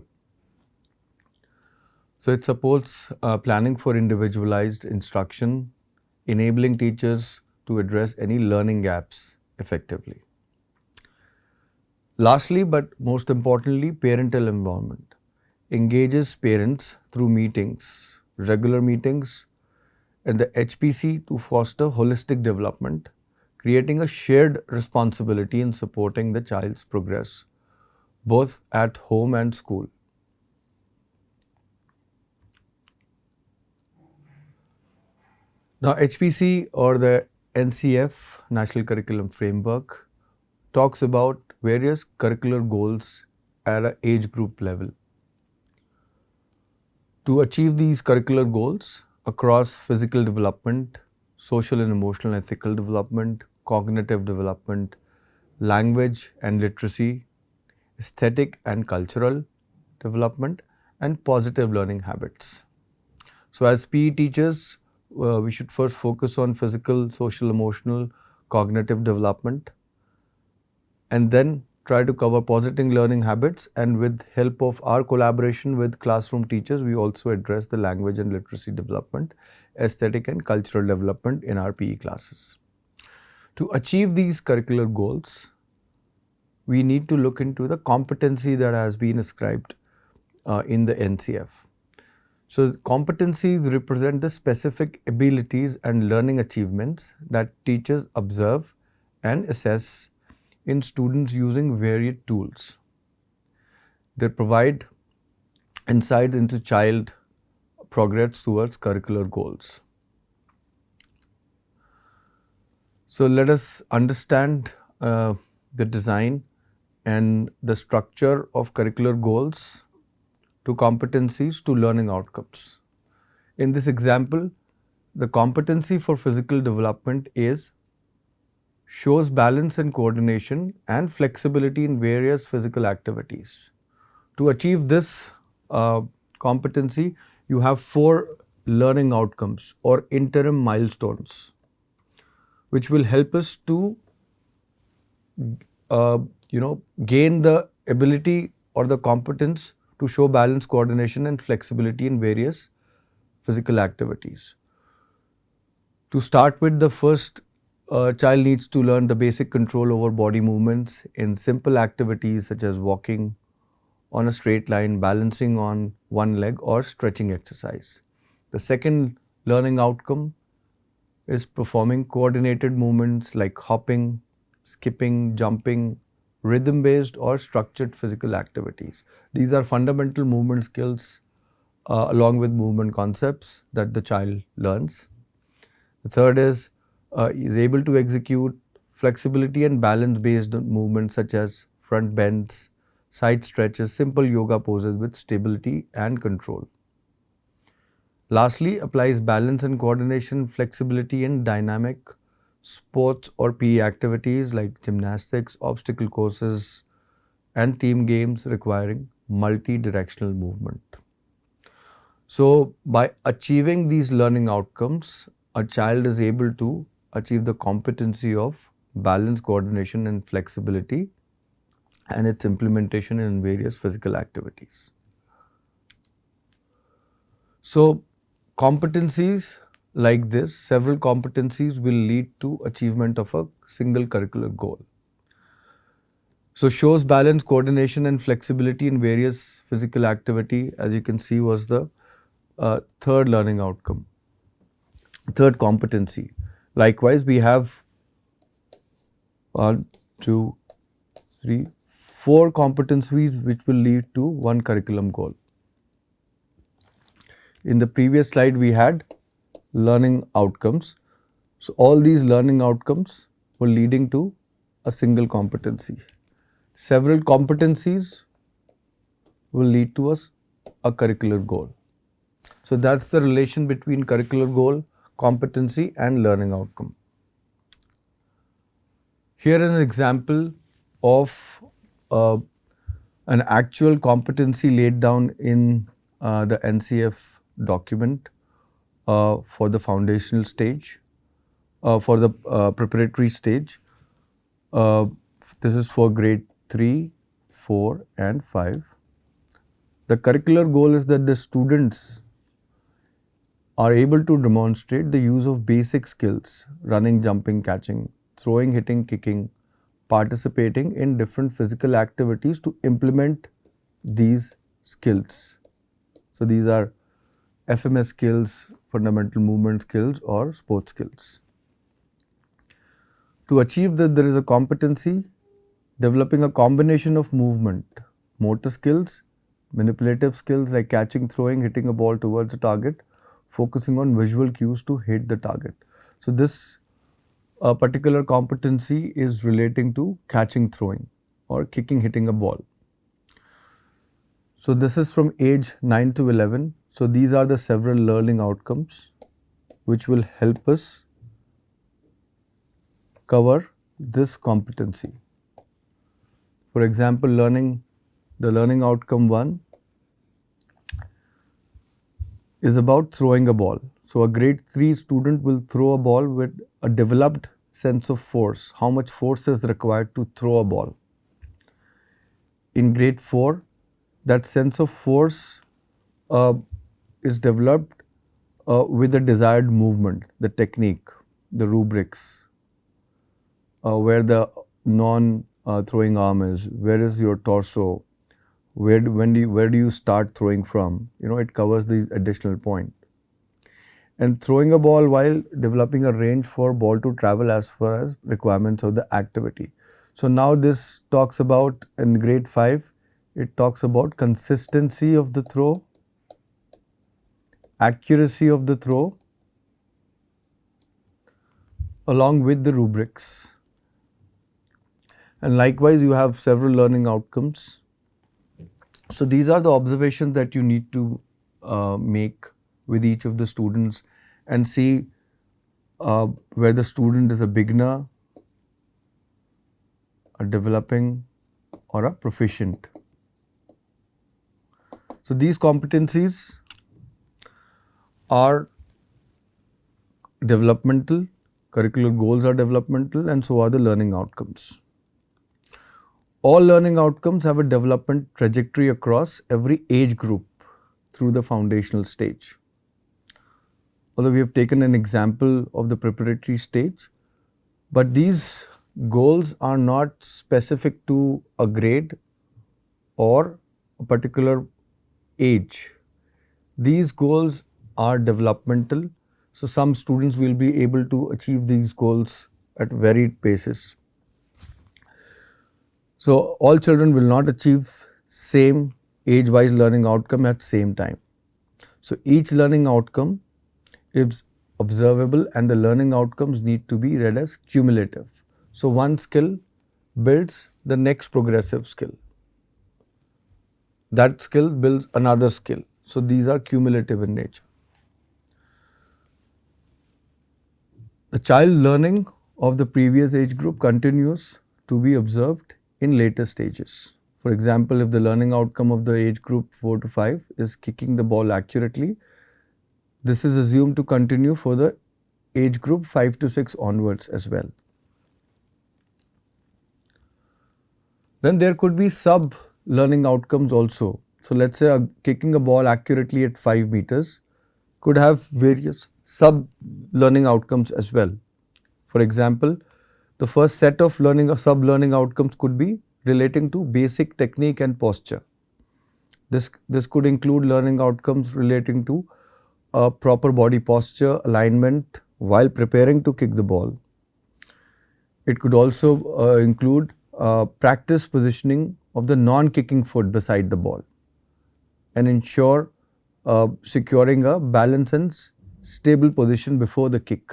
So it supports planning for individualized instruction, enabling teachers to address any learning gaps effectively. Lastly, but most importantly, parental involvement. Engages parents through meetings, regular meetings, and the HPC to foster holistic development, creating a shared responsibility in supporting the child's progress, both at home and school. Now, HPC or the NCF, National Curriculum Framework, talks about various curricular goals at an age group level. To achieve these curricular goals across physical development, social and emotional ethical development, cognitive development, language and literacy, aesthetic and cultural development, and positive learning habits. So, as PE teachers, we should first focus on physical, social, emotional, cognitive development, and then try to cover positive learning habits. And with help of our collaboration with classroom teachers, we also address the language and literacy development, aesthetic and cultural development in our PE classes. To achieve these curricular goals, we need to look into the competency that has been ascribed in the NCF. So, competencies represent the specific abilities and learning achievements that teachers observe and assess in students using varied tools. They provide insight into child progress towards curricular goals. So, let us understand the design and the structure of curricular goals to competencies to learning outcomes. In this example, the competency for physical development is shows balance and coordination and flexibility in various physical activities. To achieve this competency, you have 4 learning outcomes or interim milestones, which will help us to gain the ability or the competence to show balance, coordination, and flexibility in various physical activities. To start with, the first child needs to learn the basic control over body movements in simple activities such as walking on a straight line, balancing on one leg, or stretching exercise. The second learning outcome is performing coordinated movements like hopping, skipping, jumping, rhythm-based or structured physical activities. These are fundamental movement skills along with movement concepts that the child learns. The third is able to execute flexibility and balance-based movements such as front bends, side stretches, simple yoga poses with stability and control. Lastly, applies balance and coordination, flexibility in dynamic sports or PE activities like gymnastics, obstacle courses, and team games requiring multi-directional movement. So, by achieving these learning outcomes, a child is able to achieve the competency of balance, coordination, and flexibility, and its implementation in various physical activities. So, competencies like this, several competencies will lead to achievement of a single curricular goal. So, shows balance, coordination, and flexibility in various physical activity, as you can see, was the third learning outcome, third competency. Likewise, we have 1, 2, 3, 4 competencies which will lead to one curriculum goal. In the previous slide, we had learning outcomes. So, all these learning outcomes were leading to a single competency. Several competencies will lead to a curricular goal. So, that's the relation between curricular goal, competency, and learning outcome. Here is an example of an actual competency laid down in the NCF document for the foundational stage, for the preparatory stage. This is for grade 3, 4, and 5. The curricular goal is that the students are able to demonstrate the use of basic skills: running, jumping, catching, throwing, hitting, kicking, participating in different physical activities to implement these skills. So, these are FMS skills, fundamental movement skills, or sports skills. To achieve that, there is a competency developing a combination of movement, motor skills, manipulative skills like catching, throwing, hitting a ball towards a target, focusing on visual cues to hit the target. So, this a particular competency is relating to catching, throwing, or kicking, hitting a ball. So this is from age 9 to 11. So these are the several learning outcomes which will help us cover this competency. For example, the learning outcome 1 is about throwing a ball. So a grade 3 student will throw a ball with a developed sense of force, how much force is required to throw a ball. In grade 4, that sense of force is developed with the desired movement, the technique, the rubrics, where the non-throwing arm is, where is your torso, where do you start throwing from? It covers these additional points. And throwing a ball while developing a range for ball to travel as far as requirements of the activity. So now this talks about, in grade 5, it talks about consistency of the throw, accuracy of the throw, along with the rubrics. And likewise, you have several learning outcomes. So these are the observations that you need to make with each of the students and see where the student is a beginner, a developing, or a proficient. So these competencies are developmental, curricular goals are developmental, and so are the learning outcomes. All learning outcomes have a development trajectory across every age group through the foundational stage. Although we have taken an example of the preparatory stage, but these goals are not specific to a grade or a particular age. These goals are developmental, so some students will be able to achieve these goals at varied paces. So all children will not achieve same age-wise learning outcome at same time. So each learning outcome is observable and the learning outcomes need to be read as cumulative. So one skill builds the next progressive skill. That skill builds another skill. So these are cumulative in nature. The child learning of the previous age group continues to be observed in later stages. For example, if the learning outcome of the age group 4 to 5 is kicking the ball accurately, this is assumed to continue for the age group 5 to 6 onwards as well. Then there could be sub-learning outcomes also. So let's say kicking a ball accurately at 5 meters could have various sub-learning outcomes as well. For example, the first set of sub-learning outcomes could be relating to basic technique and posture. This could include learning outcomes relating to proper body posture, alignment while preparing to kick the ball. It could also include practice positioning of the non-kicking foot beside the ball and ensure securing a balanced and stable position before the kick.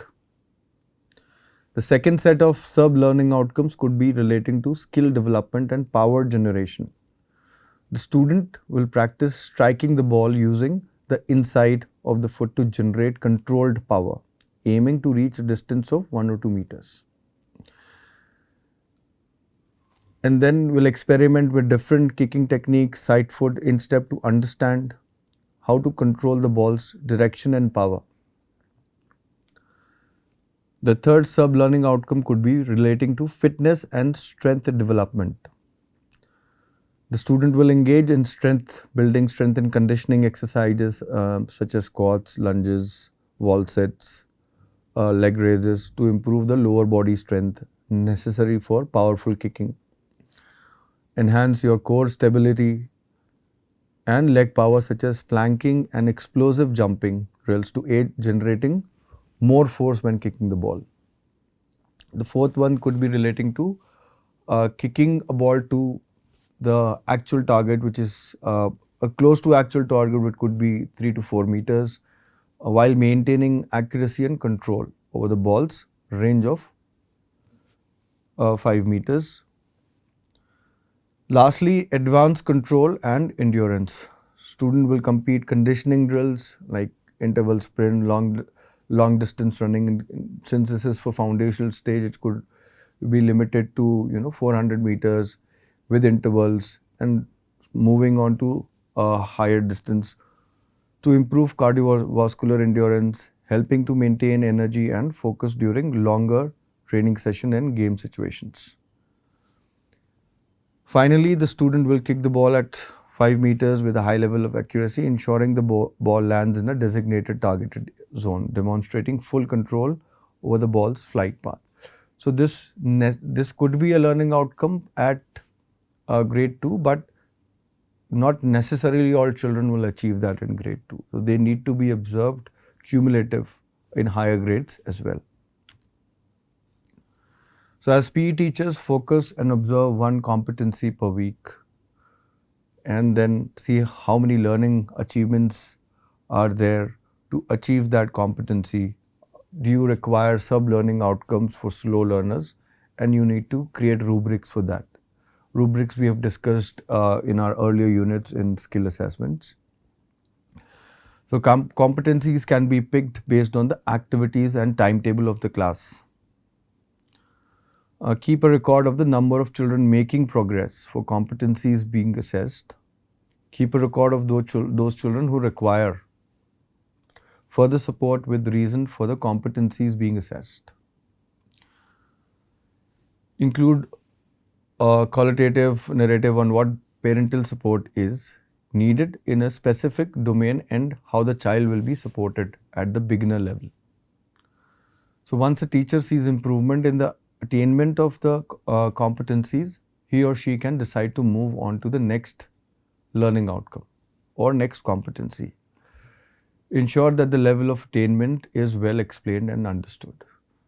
The second set of sub-learning outcomes could be relating to skill development and power generation. The student will practice striking the ball using the inside of the foot to generate controlled power, aiming to reach a distance of 1 or 2 meters. And then we'll experiment with different kicking techniques, side foot, instep to understand how to control the ball's direction and power. The third sub-learning outcome could be relating to fitness and strength development. The student will engage in strength building, strength and conditioning exercises such as squats, lunges, wall sits, leg raises to improve the lower body strength necessary for powerful kicking. Enhance your core stability and leg power such as planking and explosive jumping drills to aid generating more force when kicking the ball. The fourth one could be relating to kicking a ball to the actual target, which is a close to actual target, which could be 3 to 4 meters, while maintaining accuracy and control over the ball's range of 5 meters. Lastly, advanced control and endurance. Student will compete conditioning drills like interval sprint, long distance running. Since this is for foundational stage, it could be limited to 400 meters with intervals, and moving on to a higher distance to improve cardiovascular endurance, helping to maintain energy and focus during longer training session and game situations. Finally, the student will kick the ball at 5 meters with a high level of accuracy, ensuring the ball lands in a designated targeted zone, demonstrating full control over the ball's flight path. So this could be a learning outcome at grade 2, but not necessarily all children will achieve that in grade 2. So they need to be observed cumulative in higher grades as well. So as PE teachers, focus and observe one competency per week, and then see how many learning achievements are there to achieve that competency. Do you require sub-learning outcomes for slow learners? And you need to create rubrics for that. Rubrics we have discussed in our earlier units in skill assessments. So competencies can be picked based on the activities and timetable of the class. Keep a record of the number of children making progress for competencies being assessed. Keep a record of those children who require further support with reason for the competencies being assessed. Include a qualitative narrative on what parental support is needed in a specific domain and how the child will be supported at the beginner level. So once a teacher sees improvement in the attainment of the competencies, he or she can decide to move on to the next learning outcome or next competency. Ensure that the level of attainment is well explained and understood.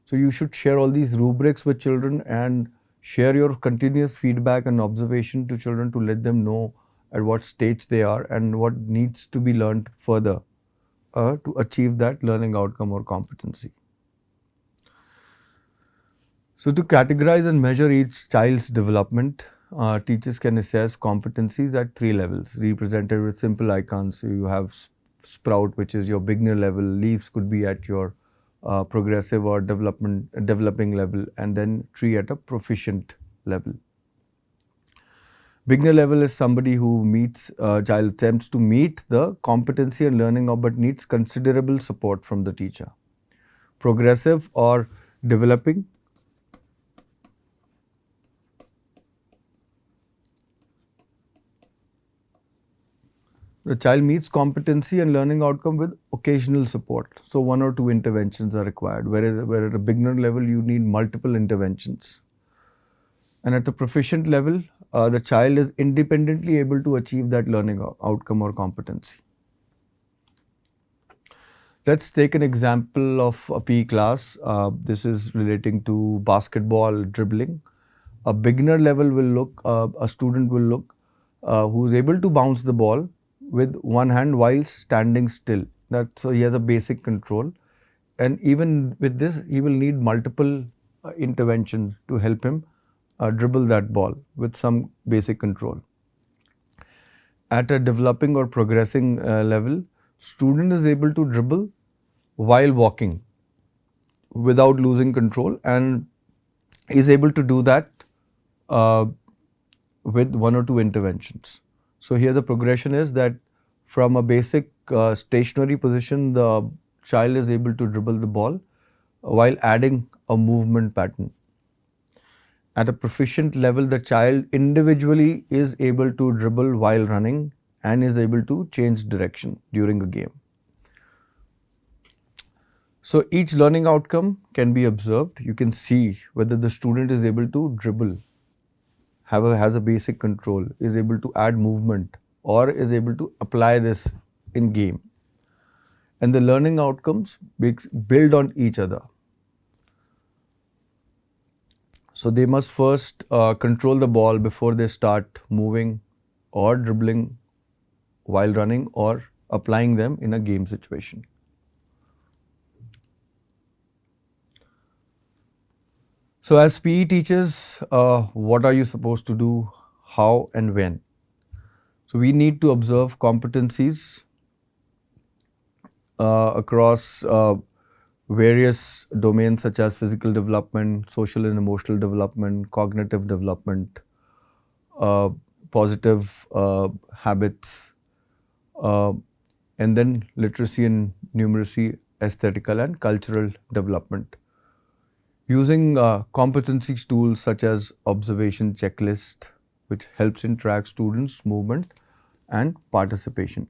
So you should share all these rubrics with children and share your continuous feedback and observation to children to let them know at what stage they are and what needs to be learned further to achieve that learning outcome or competency. So to categorize and measure each child's development, teachers can assess competencies at 3 levels, represented with simple icons. So you have sprout, which is your beginner level, leaves could be at your progressive or developing level, and then tree at a proficient level. Beginner level is somebody who child attempts to meet the competency and learning but needs considerable support from the teacher. Progressive or developing, the child meets competency and learning outcome with occasional support. So 1 or 2 interventions are required, where at a beginner level you need multiple interventions. And at the proficient level, the child is independently able to achieve that learning outcome or competency. Let's take an example of a PE class. This is relating to basketball dribbling. A beginner level will look, a student will look who is able to bounce the ball with one hand while standing still. So he has a basic control, and even with this he will need multiple interventions to help him dribble that ball with some basic control. At a developing or progressing level, student is able to dribble while walking without losing control, and is able to do that with 1 or 2 interventions. So here the progression is that from a basic stationary position, the child is able to dribble the ball while adding a movement pattern. At a proficient level, the child individually is able to dribble while running and is able to change direction during a game. So each learning outcome can be observed. You can see whether the student is able to dribble, has a basic control, is able to add movement, or is able to apply this in game. And the learning outcomes build on each other. So they must first control the ball before they start moving or dribbling while running or applying them in a game situation. So, as PE teachers, what are you supposed to do, how, and when? So, we need to observe competencies across various domains such as physical development, social and emotional development, cognitive development, uh, positive habits, uh, and then literacy and numeracy, aesthetical and cultural development. Using competency tools such as observation checklist, which helps in track students' movement and participation.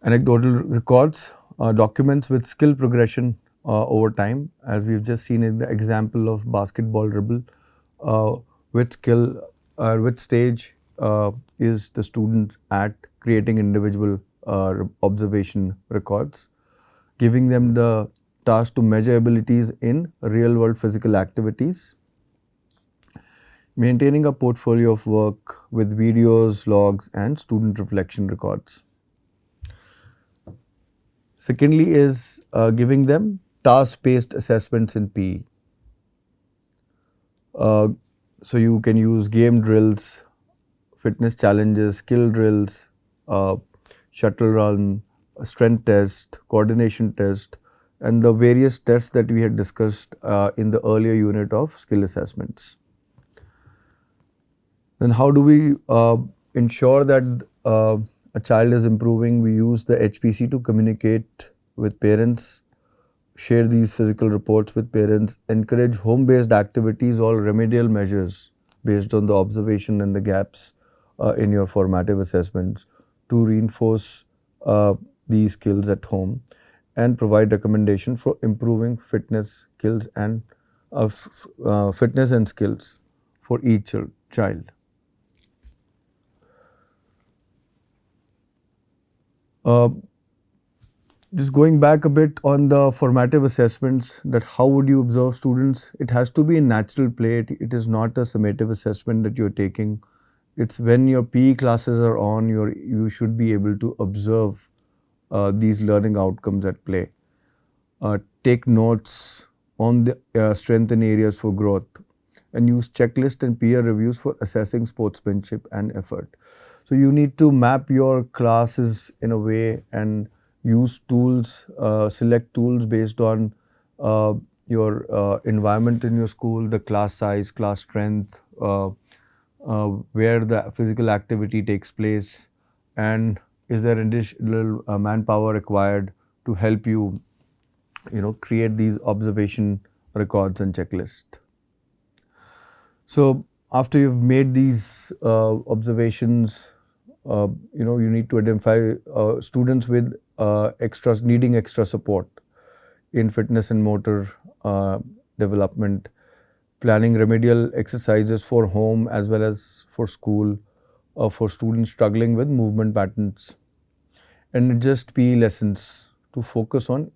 Anecdotal records, documents with skill progression over time, as we've just seen in the example of basketball dribble, uh, which skill, which stage is the student at creating individual observation records, giving them the task to measure abilities in real world physical activities, maintaining a portfolio of work with videos, logs, and student reflection records. Secondly is giving them task-based assessments in PE. So you can use game drills, fitness challenges, skill drills, shuttle run, a strength test, coordination test, and the various tests that we had discussed in the earlier unit of skill assessments. Then how do we ensure that a child is improving? We use the HPC to communicate with parents, share these physical reports with parents, encourage home-based activities or remedial measures based on the observation and the gaps in your formative assessments to reinforce these skills at home and provide recommendation for improving fitness skills and fitness and skills for each child. Just going back a bit on the formative assessments, that how would you observe students? It has to be in natural play. It is not a summative assessment that you're taking. It's when your PE classes are on, you should be able to observe these learning outcomes at play. Take notes on the strengthen areas for growth and use checklist and peer reviews for assessing sportsmanship and effort. So you need to map your classes in a way and use tools, select tools based on your environment in your school, the class size, class strength, where the physical activity takes place, and is there additional manpower required to help you, create these observation records and checklist. So after you've made these observations, you need to identify students with needing extra support in fitness and motor development, planning remedial exercises for home as well as for school, for students struggling with movement patterns, and adjust PE lessons to focus on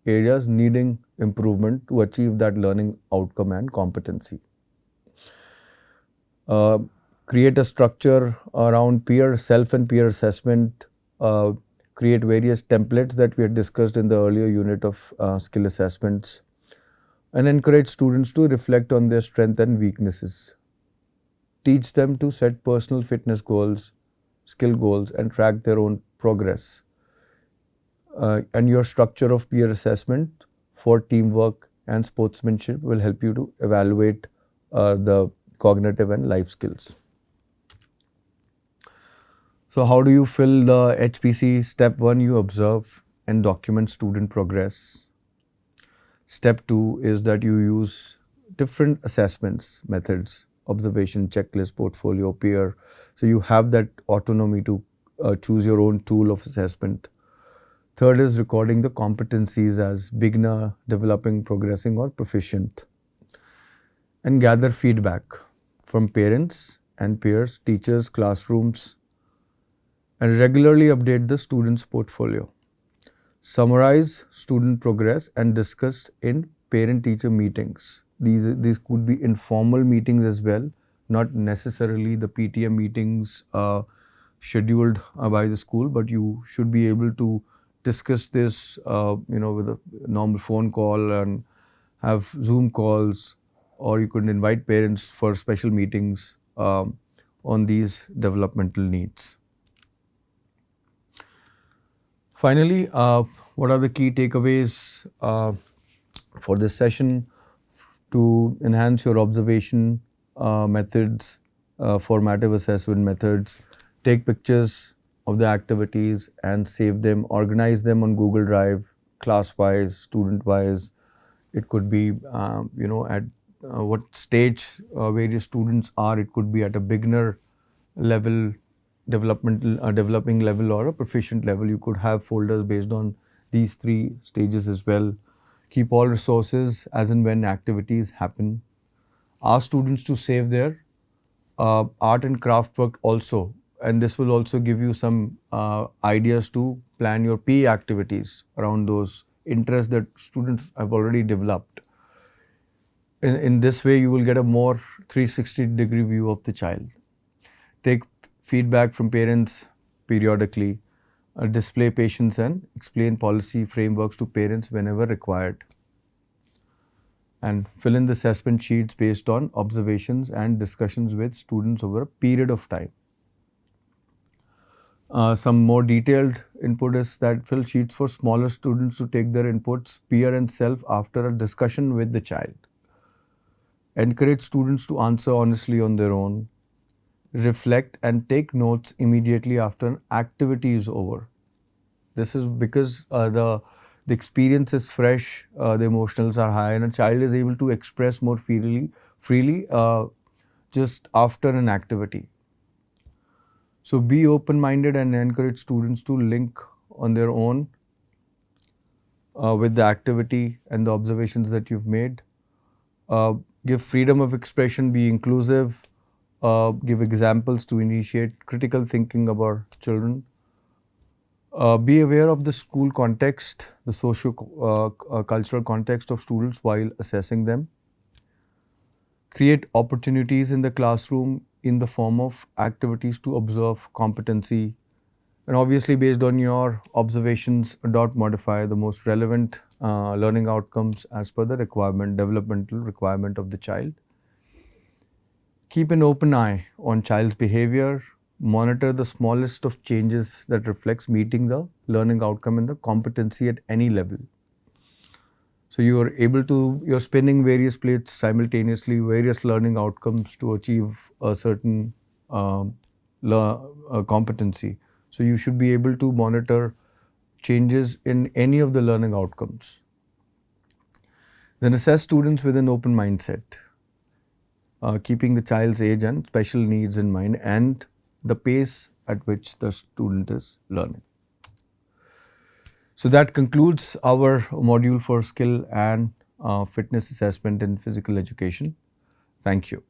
areas needing improvement to achieve that learning outcome and competency. Create a structure around self and peer assessment, create various templates that we had discussed in the earlier unit of skill assessments, and encourage students to reflect on their strengths and weaknesses. Teach them to set personal fitness goals, skill goals, and track their own progress. And your structure of peer assessment for teamwork and sportsmanship will help you to evaluate the cognitive and life skills. So how do you fill the HPC? Step 1, you observe and document student progress. Step 2 is that you use different assessments, methods, observation, checklist, portfolio, peer. So you have that autonomy to choose your own tool of assessment. Third is recording the competencies as beginner, developing, progressing, or proficient. And gather feedback from parents and peers, teachers, classrooms, and regularly update the student's portfolio. Summarize student progress and discuss in parent-teacher meetings. These could be informal meetings as well, not necessarily the PTM meetings scheduled by the school, but you should be able to discuss this, with a normal phone call and have Zoom calls, or you could invite parents for special meetings on these developmental needs. Finally, what are the key takeaways for this session? To enhance your observation methods, formative assessment methods, take pictures of the activities and save them, organize them on Google Drive, class-wise, student-wise. It could be, at what stage various students are. It could be at a beginner level, developing level, or a proficient level. You could have folders based on these three stages as well. Keep all resources as and when activities happen. Ask students to save their art and craft work also, and this will also give you some ideas to plan your PE activities around those interests that students have already developed. In this way, you will get a more 360-degree view of the child. Take feedback from parents periodically. Display patience and explain policy frameworks to parents whenever required. And fill in the assessment sheets based on observations and discussions with students over a period of time. Some more detailed input is that fill sheets for smaller students to take their inputs, peer and self, after a discussion with the child. Encourage students to answer honestly on their own. Reflect and take notes immediately after an activity is over. This is because the experience is fresh, the emotionals are high, and a child is able to express more freely just after an activity. So be open-minded and encourage students to link on their own with the activity and the observations that you've made. Give freedom of expression, be inclusive, give examples to initiate critical thinking about children. Be aware of the school context, the socio-cultural context of students while assessing them. Create opportunities in the classroom in the form of activities to observe competency. And obviously, based on your observations, modify the most relevant learning outcomes as per the developmental requirement of the child. Keep an open eye on child's behavior. Monitor the smallest of changes that reflects meeting the learning outcome and the competency at any level. So you're spinning various plates simultaneously, various learning outcomes to achieve a certain competency. So you should be able to monitor changes in any of the learning outcomes. Then assess students with an open mindset, keeping the child's age and special needs in mind and the pace at which the student is learning. So that concludes our module for skill and fitness assessment in physical education. Thank you.